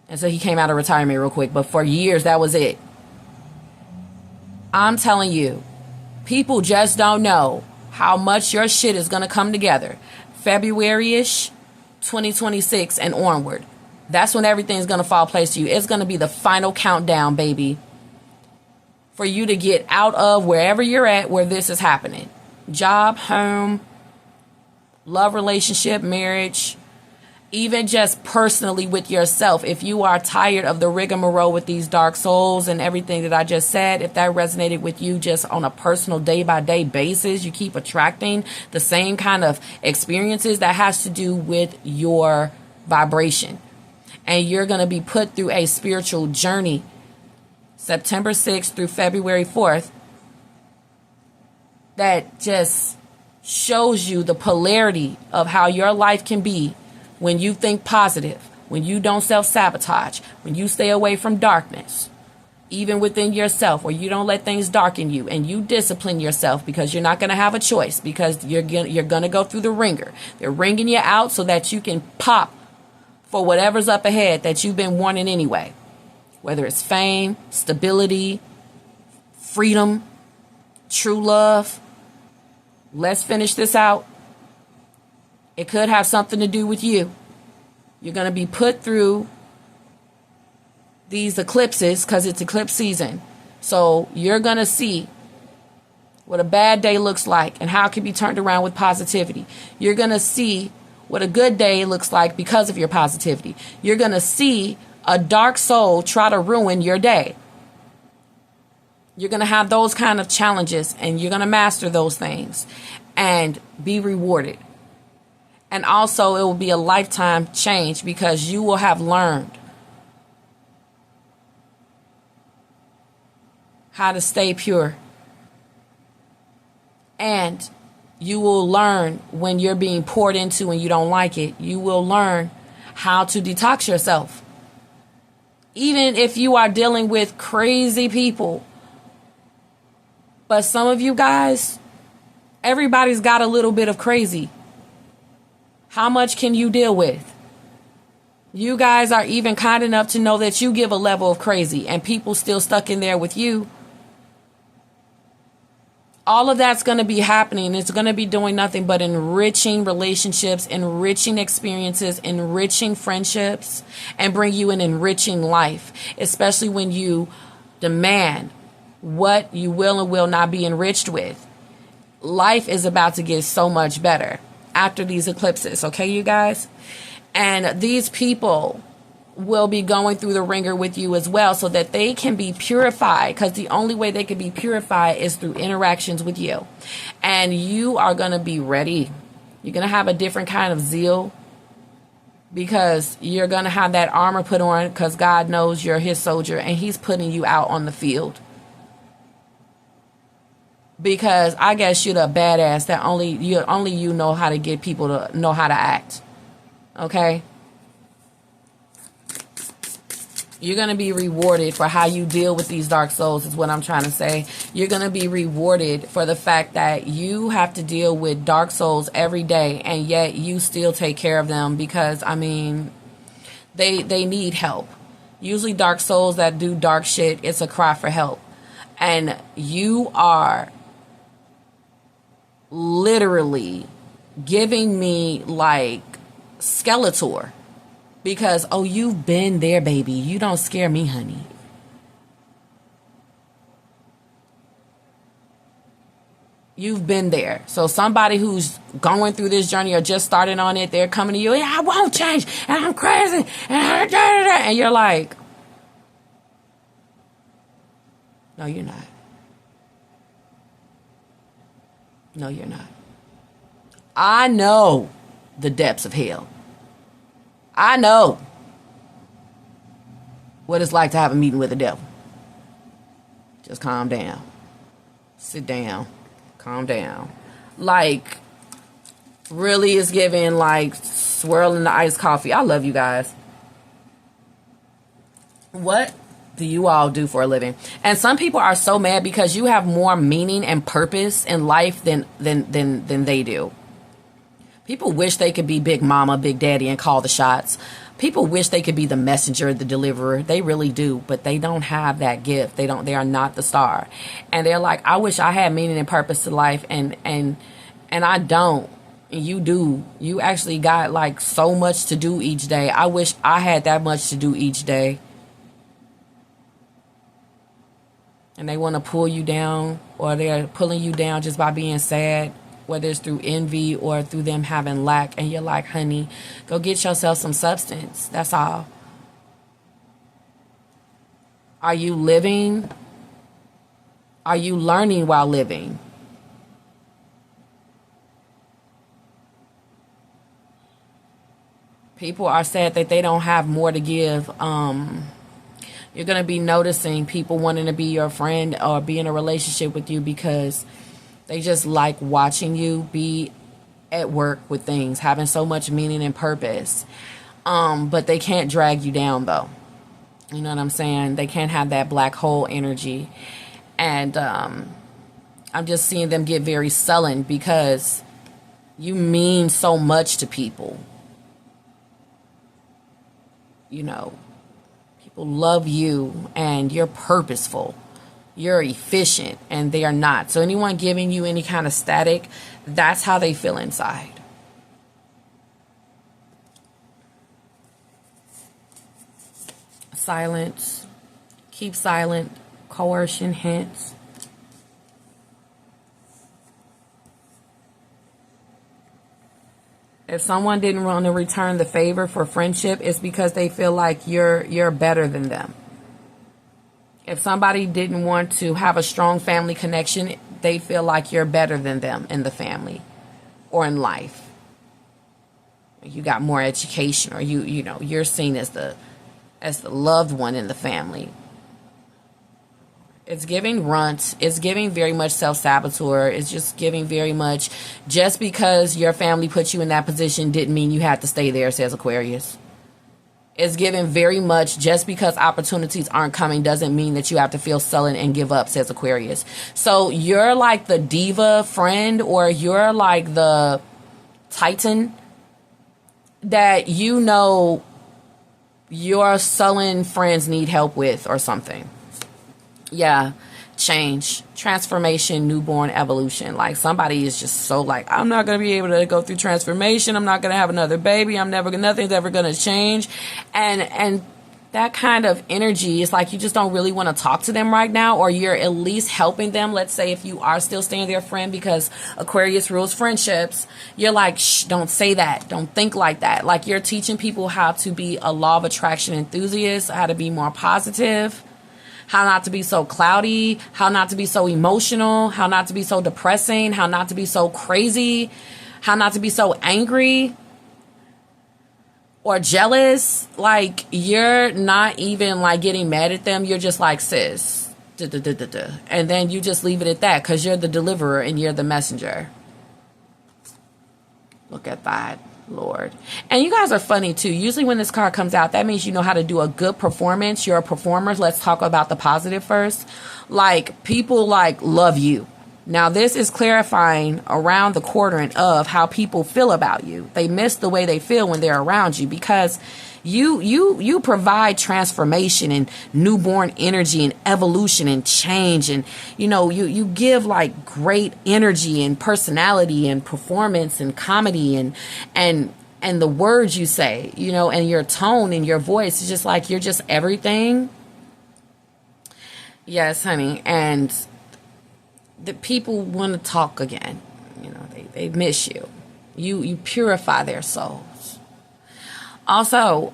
Speaker 1: And so he came out of retirement real quick. But for years, that was it. I'm telling you, people just don't know how much your shit is going to come together. February-ish, 2026 and onward. That's when everything's going to fall place to you. It's going to be the final countdown, baby, for you to get out of wherever you're at where this is happening. Job, home, love relationship, marriage, Even just personally with yourself, if you are tired of the rigmarole with these dark souls and everything that I just said, if that resonated with you just on a personal day-by-day basis, you keep attracting the same kind of experiences, that has to do with your vibration. And you're going to be put through a spiritual journey September 6th through February 4th that just shows you the polarity of how your life can be when you think positive, when you don't self-sabotage, when you stay away from darkness, even within yourself, where you don't let things darken you, and you discipline yourself, because you're not going to have a choice, because you're going to go through the ringer. They're wringing you out so that you can pop for whatever's up ahead that you've been wanting anyway, whether it's fame, stability, freedom, true love. Let's finish this out. It could have something to do with you. You're going to be put through these eclipses because it's eclipse season. So you're going to see what a bad day looks like and how it can be turned around with positivity. You're going to see what a good day looks like because of your positivity. You're going to see a dark soul try to ruin your day. You're going to have those kind of challenges, and you're going to master those things and be rewarded. And also, it will be a lifetime change, because you will have learned how to stay pure. And you will learn when you're being poured into and you don't like it. You will learn how to detox yourself. Even if you are dealing with crazy people. But some of you guys, everybody's got a little bit of crazy. How much can you deal with? You guys are even kind enough to know that you give a level of crazy, and people still stuck in there with you. All of that's going to be happening. It's going to be doing nothing but enriching relationships, enriching experiences, enriching friendships, and bring you an enriching life, especially when you demand what you will and will not be enriched with. Life is about to get so much better after these eclipses, okay, you guys? And these people will be going through the ringer with you as well, so that they can be purified, because the only way they can be purified is through interactions with you. And you are going to be ready. You're going to have a different kind of zeal, because you're going to have that armor put on, because God knows you're his soldier and he's putting you out on the field. Because I guess you're the badass that only you know how to get people to know how to act. Okay? You're going to be rewarded for how you deal with these dark souls, is what I'm trying to say. You're going to be rewarded for the fact that you have to deal with dark souls every day, and yet you still take care of them, because, I mean, they need help. Usually dark souls that do dark shit, it's a cry for help. And you are literally giving me like Skeletor, because, oh, you've been there, baby. You don't scare me, honey. You've been there. So somebody who's going through this journey or just starting on it, they're coming to you, yeah, I won't change, and I'm crazy, and you're like, no, you're not. No, you're not. I know the depths of hell. I know what it's like to have a meeting with the devil. Just calm down. Sit down. Calm down. Like, really is giving like swirling the iced coffee. I love you guys. What do you all do for a living? And some people are so mad because you have more meaning and purpose in life than they do. People wish they could be Big Mama, Big Daddy, and call the shots. People wish they could be the messenger, the deliverer. They really do, but they don't have that gift. They are not the star. And they're like, I wish I had meaning and purpose to life, and I don't. And you do. You actually got like so much to do each day. I wish I had that much to do each day. And they want to pull you down, or they're pulling you down just by being sad. whether it's through envy or through them having lack, and you're like, honey, go get yourself some substance. That's all. Are you living? Are you learning while living? People are sad that they don't have more to give. You're going to be noticing people wanting to be your friend or be in a relationship with you because they just like watching you be at work with things, having so much meaning and purpose. But they can't drag you down, though. You know what I'm saying? They can't have that black hole energy. And I'm just seeing them get very sullen because you mean so much to people. You know, people love you and you're purposeful. You're efficient, and they are not. So anyone giving you any kind of static, that's how they feel inside. Silence. Keep silent. Coercion hints. If someone didn't want to return the favor for friendship, it's because they feel like you're better than them. If somebody didn't want to have a strong family connection, they feel like you're better than them in the family or in life. You got more education, or you know, you're seen as the loved one in the family. It's giving runt. It's giving very much self-saboteur. It's just giving very much, just because your family put you in that position didn't mean you had to stay there, says Aquarius. It's giving very much, just because opportunities aren't coming doesn't mean that you have to feel sullen and give up, says Aquarius. So you're like the diva friend, or you're like the Titan that you know your sullen friends need help with or something. Yeah, change, transformation, newborn evolution. Like somebody is just so like, I'm not going to be able to go through transformation. I'm not going to have another baby. Nothing's ever going to change. And that kind of energy is like, you just don't really want to talk to them right now, or you're at least helping them. Let's say if you are still staying their friend, because Aquarius rules friendships, you're like, shh, don't say that. Don't think like that. Like you're teaching people how to be a law of attraction enthusiast, how to be more positive, how not to be so cloudy, how not to be so emotional, how not to be so depressing, how not to be so crazy, how not to be so angry or jealous. Like you're not even like getting mad at them. You're just like, sis, and then you just leave it at that because you're the deliverer and you're the messenger. Look at that. Lord. And you guys are funny too. Usually when this card comes out, that means you know how to do a good performance. You're a performer. Let's talk about the positive first. Like people like love you. Now this is clarifying around the quadrant of how people feel about you. They miss the way they feel when they're around you, because you provide transformation and newborn energy and evolution and change, and you know you give like great energy and personality and performance and comedy and the words you say, you know, and your tone and your voice is just like, you're just everything. Yes, honey. And the people want to talk again. You know, they miss you. You purify their souls. Also,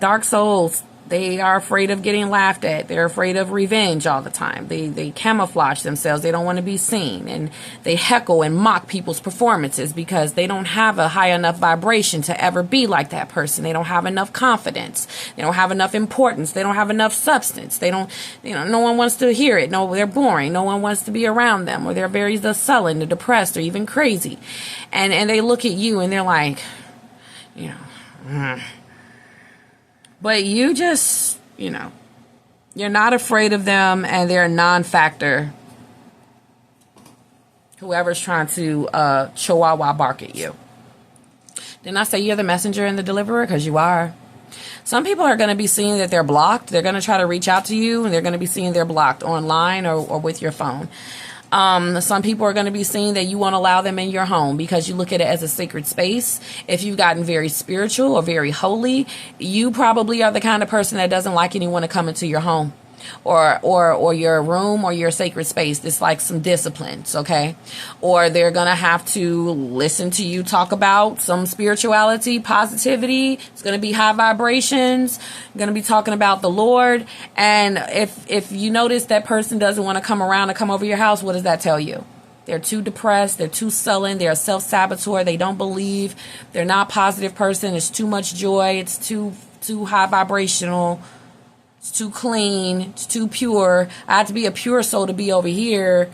Speaker 1: dark souls, they are afraid of getting laughed at. They're afraid of revenge all the time. They camouflage themselves. They don't want to be seen. And they heckle and mock people's performances because they don't have a high enough vibration to ever be like that person. They don't have enough confidence. They don't have enough importance. They don't have enough substance. They don't, you know, no one wants to hear it. No, they're boring. No one wants to be around them, or they're very sullen, they're depressed, or even crazy. And they look at you and they're like, you know, but you just, you know, you're not afraid of them, and they're a non-factor. Whoever's trying to chihuahua bark at you. Didn't I say you're the messenger and the deliverer? Because you are. Some people are going to be seeing that they're blocked. They're going to try to reach out to you, and they're going to be seeing they're blocked online or with your phone. Some people are going to be seeing that you won't allow them in your home because you look at it as a sacred space. If you've gotten very spiritual or very holy, you probably are the kind of person that doesn't like anyone to come into your home. or your room or your sacred space. It's like some disciplines, okay? Or they're gonna have to listen to you talk about some spirituality, positivity. It's gonna be high vibrations. Gonna be talking about the Lord. And if you notice that person doesn't want to come around or come over your house, what does that tell you? They're too depressed. They're too sullen. They're a self-saboteur. They don't believe. They're not a positive person. It's too much joy. It's too high vibrational. It's too clean. It's too pure. I have to be a pure soul to be over here.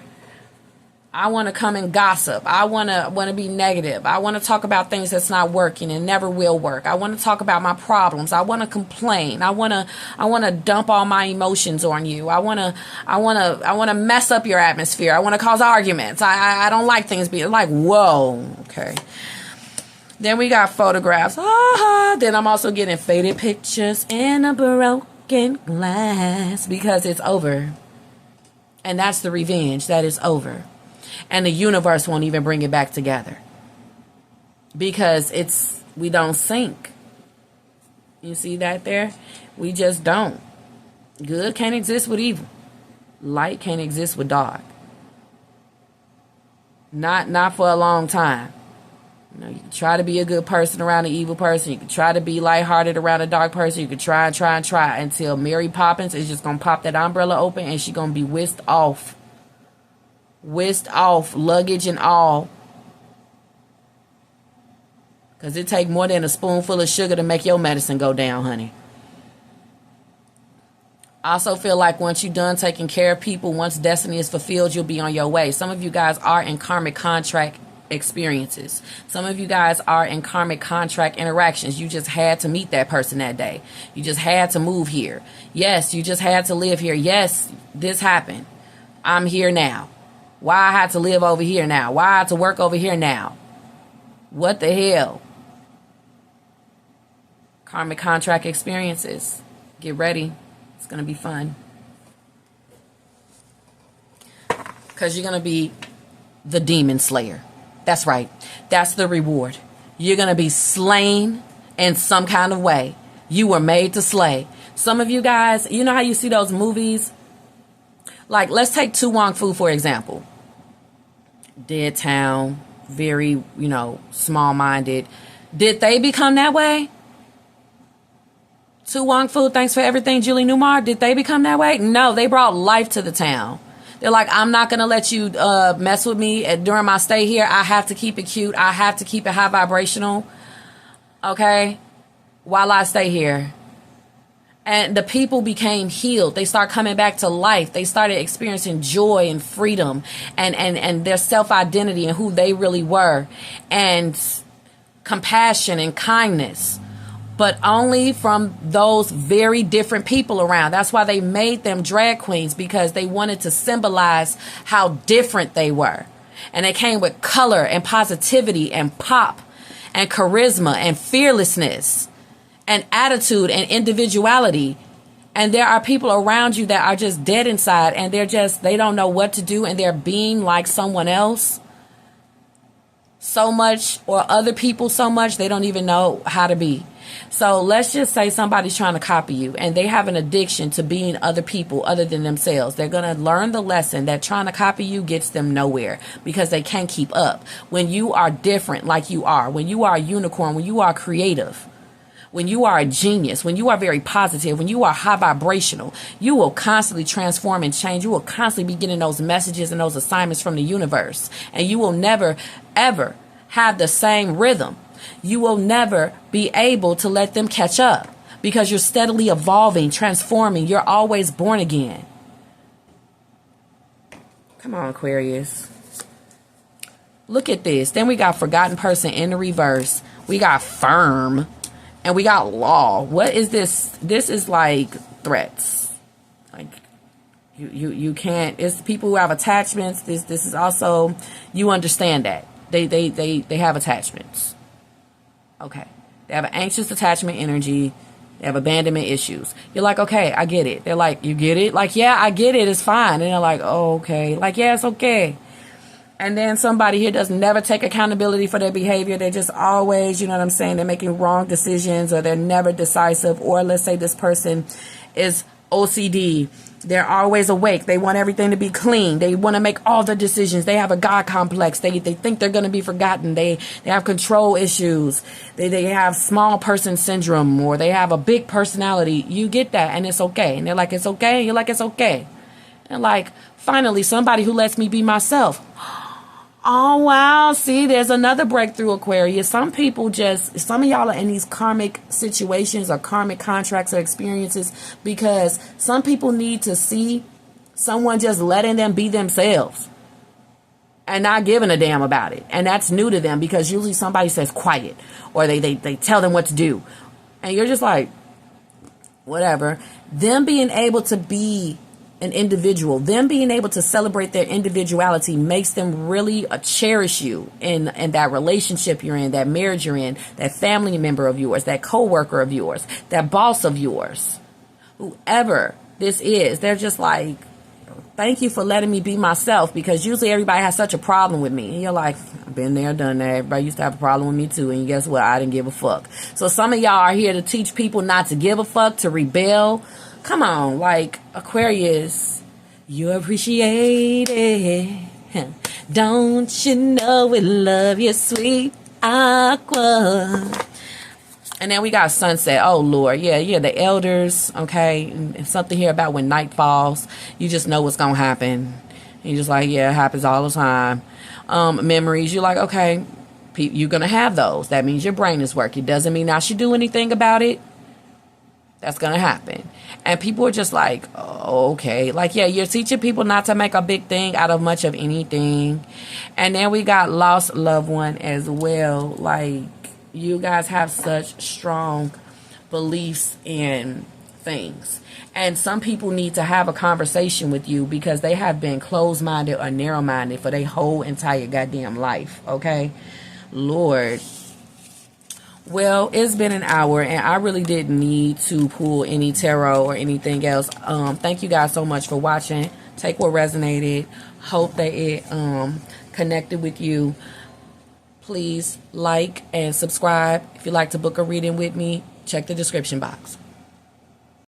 Speaker 1: I want to come and gossip. I want to be negative. I want to talk about things that's not working and never will work. I want to talk about my problems. I want to complain. I want to dump all my emotions on you. I want to mess up your atmosphere. I want to cause arguments. I don't like things being like, whoa, okay. Then we got photographs. Then I'm also getting faded pictures in a broken glass because it's over. And that's the revenge. That is over. And the universe won't even bring it back together because we don't sync. You see that there? We just don't. Good can't exist with evil. Light can't exist with dark. Not for a long time. You know, you can try to be a good person around an evil person. You can try to be lighthearted around a dark person. You can try until Mary Poppins is just going to pop that umbrella open and she's going to be whisked off. Whisked off, luggage and all. Because it take more than a spoonful of sugar to make your medicine go down, honey. I also feel like once you're done taking care of people, once destiny is fulfilled, you'll be on your way. Some of you guys are in karmic contract experiences. Some of you guys are in karmic contract interactions. You just had to meet that person that day. You just had to move here. Yes, you just had to live here. Yes, this happened. I'm here now. Why I had to live over here now? Why I had to work over here now? What the hell? Karmic contract experiences. Get ready. It's going to be fun. Because you're going to be the demon slayer. That's right. That's the reward. You're going to be slain in some kind of way. You were made to slay. Some of you guys, you know how you see those movies? Like, let's take Tu Wong Fu, for example. Dead town, very, small-minded. Did they become that way? Tu Wong Fu, thanks for everything, Julie Newmar. Did they become that way? No, they brought life to the town. They're like, I'm not going to let you mess with me during my stay here. I have to keep it cute. I have to keep it high vibrational. Okay? While I stay here. And the people became healed. They start coming back to life. They started experiencing joy and freedom and their self-identity and who they really were. And compassion and kindness. But only from those very different people around. That's why they made them drag queens, because they wanted to symbolize how different they were. And they came with color and positivity and pop and charisma and fearlessness and attitude and individuality. And there are people around you that are just dead inside, and they don't know what to do, and they're being like someone else so much, or other people so much, they don't even know how to be. So let's just say somebody's trying to copy you, and they have an addiction to being other people other than themselves. They're going to learn the lesson that trying to copy you gets them nowhere, because they can't keep up. When you are different like you are, when you are a unicorn, when you are creative, when you are a genius, when you are very positive, when you are high vibrational, you will constantly transform and change. You will constantly be getting those messages and those assignments from the universe. And you will never, ever have the same rhythm. You will never be able to let them catch up, because you're steadily evolving, transforming. You're always born again. Come on, Aquarius. Look at this. Then we got forgotten person in the reverse. We got firm. And we got law. What is this? This is like threats. Like you can't. It's people who have attachments. This is also, you understand that they have attachments. Okay, they have an anxious attachment energy. They have abandonment issues. You're like, okay, I get it. They're like, you get it? Like, yeah, I get it. It's fine. And they're like, oh, okay. Like, yeah, it's okay. And then somebody here does never take accountability for their behavior. They're just always, you know what I'm saying, they're making wrong decisions, or they're never decisive. Or let's say this person is OCD. They're always awake. They want everything to be clean. They want to make all the decisions. They have a God complex. They think they're going to be forgotten. They have control issues. They have small person syndrome, or they have a big personality. You get that, and it's okay. And they're like, it's okay. And you're like, it's okay. And like, finally, somebody who lets me be myself. Oh, wow. See, there's another breakthrough, Aquarius. Some of y'all are in these karmic situations or karmic contracts or experiences because some people need to see someone just letting them be themselves and not giving a damn about it. And that's new to them because usually somebody says quiet, or they tell them what to do. And you're just like, whatever. Them being able to be an individual, them being able to celebrate their individuality makes them really cherish you in that relationship you're in, that marriage you're in, that family member of yours, that co-worker of yours, that boss of yours, whoever this is. They're just like, thank you for letting me be myself, because usually everybody has such a problem with me. And you're like, I've been there, done that. Everybody used to have a problem with me too. And guess what? I didn't give a fuck. So some of y'all are here to teach people not to give a fuck, to rebel. Come on, like, Aquarius, you appreciate it. Don't you know we love you, sweet Aqua? And then we got sunset. Oh, Lord. Yeah, the elders, okay? And something here about when night falls, you just know what's going to happen. And you're just like, yeah, it happens all the time. Memories, you're like, okay, you're going to have those. That means your brain is working. Doesn't mean I should do anything about it. That's going to happen. And people are just like, oh, okay. Like, yeah, you're teaching people not to make a big thing out of much of anything. And then we got lost loved one as well. Like, you guys have such strong beliefs in things. And some people need to have a conversation with you because they have been closed-minded or narrow-minded for their whole entire goddamn life. Okay? Lord. Well, it's been an hour, and I really didn't need to pull any tarot or anything else. Thank you guys so much for watching. Take what resonated. Hope that it connected with you. Please like and subscribe. If you'd like to book a reading with me, check the description box.